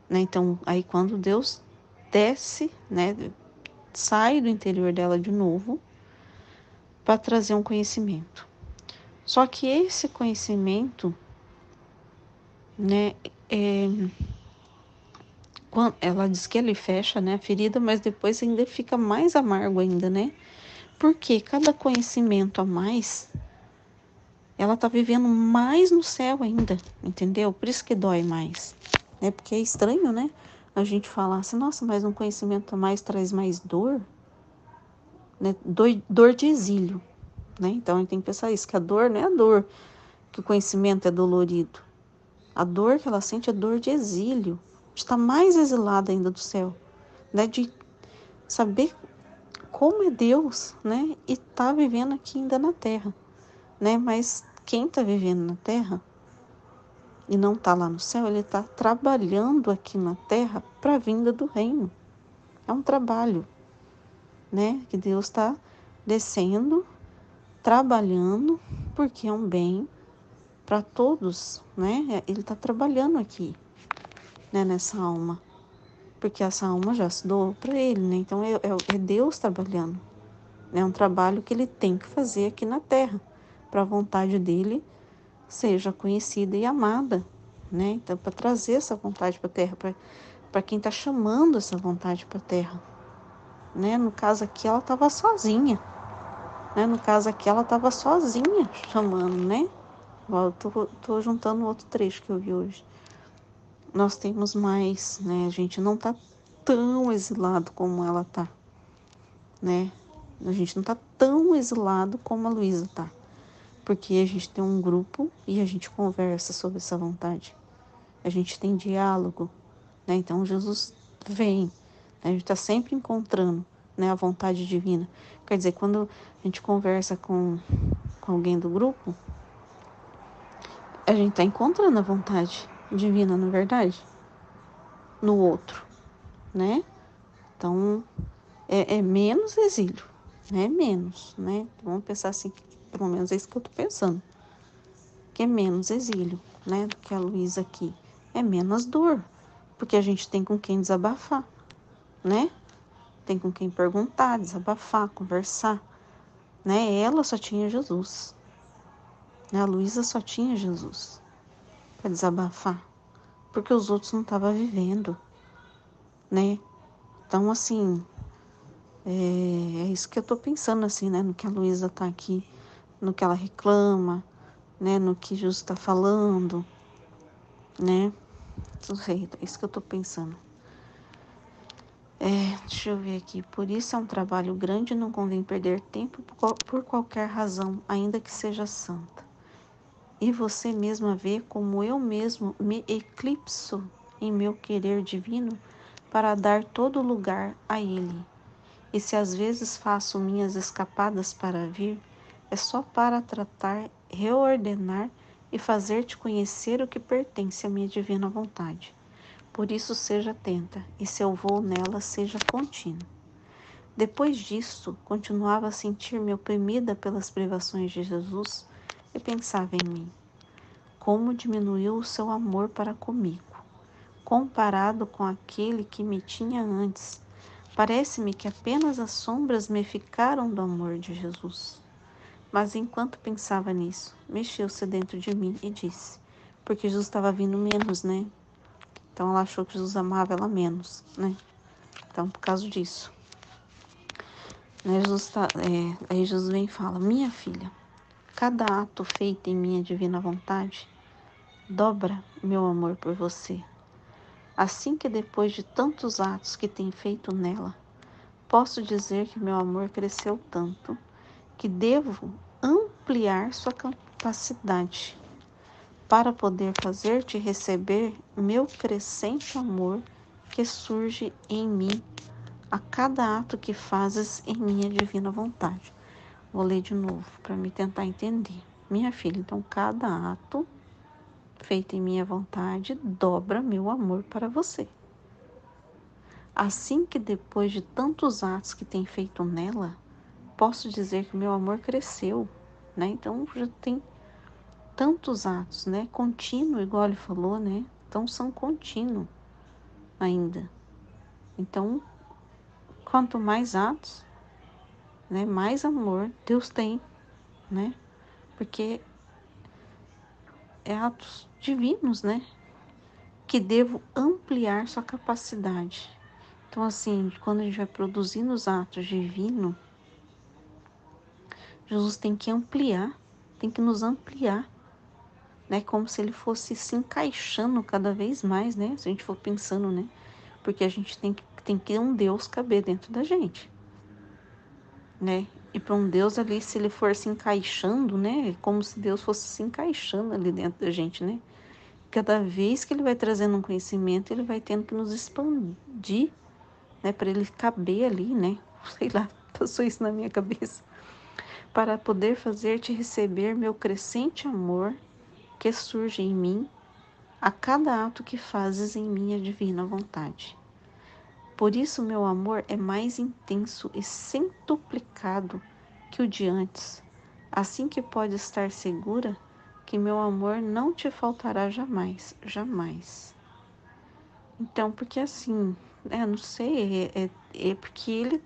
né? Então, aí quando Deus desce, né? Sai do interior dela de novo para trazer um conhecimento. Só que esse conhecimento, né, ela diz que ele fecha, né, a ferida, mas depois ainda fica mais amargo ainda, né? Porque cada conhecimento a mais, ela tá vivendo mais no céu ainda, entendeu? Por isso que dói mais, né? Porque é estranho, né? A gente falar assim, nossa, mas um conhecimento a mais traz mais dor, né? Dor de exílio, né? Então a gente tem que pensar isso, que a dor não é a dor que o conhecimento é dolorido. A dor que ela sente é dor de exílio, de estar mais exilada ainda do céu, né? De saber como é Deus, né? E tá vivendo aqui ainda na Terra, né? Mas quem tá vivendo na Terra e não tá lá no céu, ele tá trabalhando aqui na Terra para a vinda do reino. É um trabalho, né? Que Deus está descendo, trabalhando, porque é um bem para todos, né? Ele está trabalhando aqui, né? Nessa alma, porque essa alma já se doou para ele, né? Então é Deus trabalhando, né? É um trabalho que ele tem que fazer aqui na Terra, para a vontade dele seja conhecida e amada, né? Então, para trazer essa vontade para a Terra, para quem está chamando essa vontade para a Terra, né? No caso aqui, ela estava sozinha, né? No caso aqui, ela estava sozinha chamando, né? Eu tô juntando outro trecho que eu vi hoje. Nós temos mais, né? A gente não tá tão exilado como ela tá, né? A gente não tá tão exilado como a Luísa tá. Porque a gente tem um grupo e a gente conversa sobre essa vontade. A gente tem diálogo, né? Então Jesus vem, né? A gente está sempre encontrando, né, a vontade divina. Quer dizer, quando a gente conversa com alguém do grupo, a gente está encontrando a vontade, divina, na verdade, no outro, né? Então, é menos exílio, né? Menos, né? Vamos pensar assim, pelo menos é isso que eu tô pensando, que é menos exílio, né? Do que a Luísa aqui. É menos dor, porque a gente tem com quem desabafar, né? Tem com quem perguntar, desabafar, conversar, né? Ela só tinha Jesus, né? A Luísa só tinha Jesus para desabafar, porque os outros não estavam vivendo, né? Então, assim, é isso que eu tô pensando, assim, né? No que a Luísa tá aqui, no que ela reclama, né? No que Jesus está falando, né? Não sei, é isso que eu tô pensando. Deixa eu ver aqui. Por isso é um trabalho grande e não convém perder tempo por qualquer razão, ainda que seja santa. E você mesma vê como eu mesmo me eclipso em meu querer divino para dar todo lugar a ele. E se às vezes faço minhas escapadas para vir, é só para tratar, reordenar e fazer-te conhecer o que pertence à minha divina vontade. Por isso seja atenta, e seu voo nela seja contínuo. Depois disso, continuava a sentir-me oprimida pelas privações de Jesus e pensava em mim. Como diminuiu o seu amor para comigo, comparado com aquele que me tinha antes. Parece-me que apenas as sombras me ficaram do amor de Jesus. Mas enquanto pensava nisso, mexeu-se dentro de mim e disse, porque Jesus estava vindo menos, né? Então ela achou que Jesus amava ela menos, né? Então, por causa disso, né, aí Jesus vem e fala, minha filha, cada ato feito em minha divina vontade dobra meu amor por você. Assim que depois de tantos atos que tem feito nela, posso dizer que meu amor cresceu tanto que devo ampliar sua capacidade para poder fazer-te receber meu crescente amor que surge em mim a cada ato que fazes em minha divina vontade. Vou ler de novo para me tentar entender. Minha filha, então cada ato feito em minha vontade dobra meu amor para você. Assim que depois de tantos atos que tem feito nela, posso dizer que meu amor cresceu, né? Então já tem tantos atos, né? Contínuo, igual ele falou, né? Então são contínuos ainda. Então, quanto mais atos, né? Mais amor Deus tem, né? Porque é atos divinos, né? Que devo ampliar sua capacidade. Então, assim, quando a gente vai produzindo os atos divinos, Jesus tem que ampliar, tem que nos ampliar, né? Como se ele fosse se encaixando cada vez mais, né? Se a gente for pensando, né? Porque a gente tem que um Deus caber dentro da gente, né? E para um Deus ali, se ele for se encaixando, né? É como se Deus fosse se encaixando ali dentro da gente, né? Cada vez que ele vai trazendo um conhecimento, ele vai tendo que nos expandir, né? Para ele caber ali, né? Sei lá, passou isso na minha cabeça. Para poder fazer-te receber meu crescente amor que surge em mim a cada ato que fazes em minha divina vontade. Por isso meu amor é mais intenso e centuplicado que o de antes, assim que pode estar segura que meu amor não te faltará jamais, jamais. Então, porque assim, não sei, é porque ele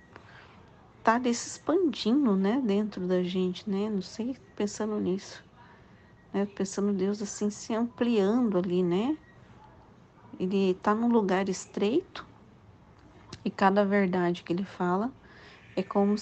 tá ali se expandindo, né, dentro da gente, né, não sei, pensando nisso, né, pensando Deus assim, se ampliando ali, né, ele tá num lugar estreito e cada verdade que ele fala é como